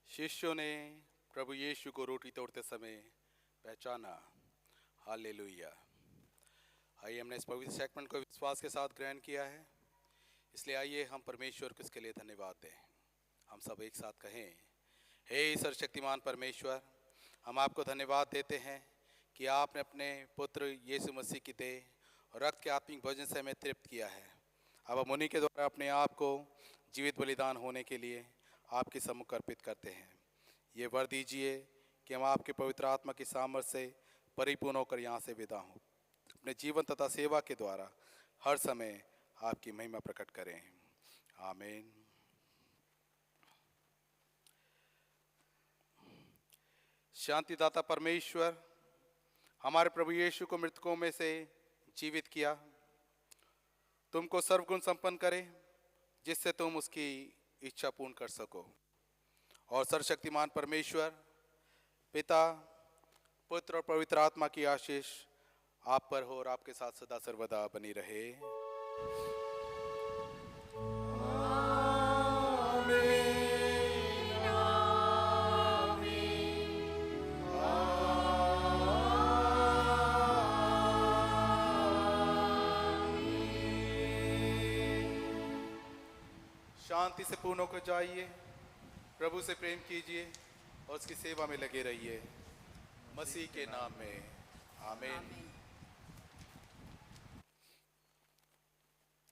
शिष्यों ने प्रभु यीशु को रोटी तोड़ते समय पहचाना। हालेलुया। आइए, हमने इस पवित्र सैक्रेमेंट को विश्वास के साथ ग्रहण किया है, इसलिए आइए हम परमेश्वर को इसके लिए धन्यवाद दें। हम सब एक साथ कहें, हे सर्वशक्तिमान परमेश्वर, हम आपको धन्यवाद देते हैं कि आपने अपने पुत्र यीशु मसीह की देह और रक्त के आत्मिक भोजन से हमें तृप्त किया है। अब हम उन्हीं के द्वारा अपने आप को जीवित बलिदान होने के लिए आपके सम्मुख अर्पित करते हैं। ये वर दीजिए कि हम आपके पवित्र आत्मा की सामर्थ्य से परिपूर्ण होकर यहाँ से विदा हों, अपने जीवन तथा सेवा के द्वारा हर समय आपकी महिमा प्रकट करें। आमीन। शांतिदाता परमेश्वर, हमारे प्रभु यीशु को मृतकों में से जीवित किया, तुमको सर्वगुण संपन्न करे, जिससे तुम उसकी इच्छा पूर्ण कर सको। और सर्वशक्तिमान परमेश्वर पिता, पुत्र और पवित्र आत्मा की आशीष आप पर हो और आपके साथ सदा सर्वदा बनी रहे। शांति से पूर्ण होकर जाइए, प्रभु से प्रेम कीजिए और उसकी सेवा में लगे रहिए। मसीह के नाम में आमीन।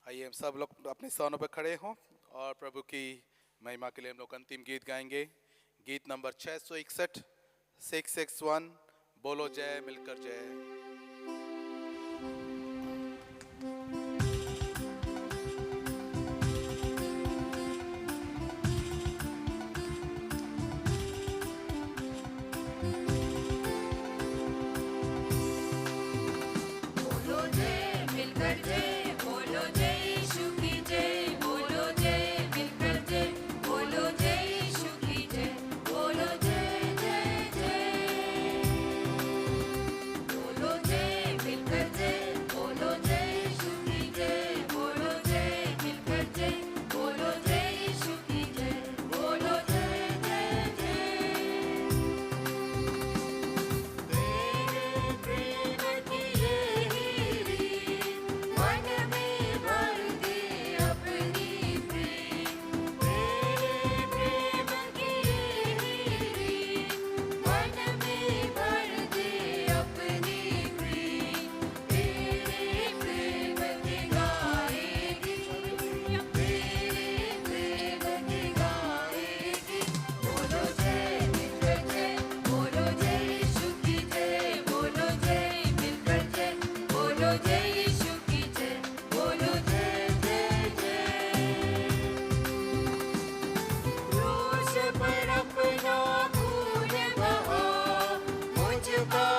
आइए हम सब लोग अपने स्थानों पर खड़े हों और प्रभु की महिमा के लिए हम लोग अंतिम गीत गाएंगे। गीत नंबर 661, 661, बोलो जय मिलकर जय। मुझ पर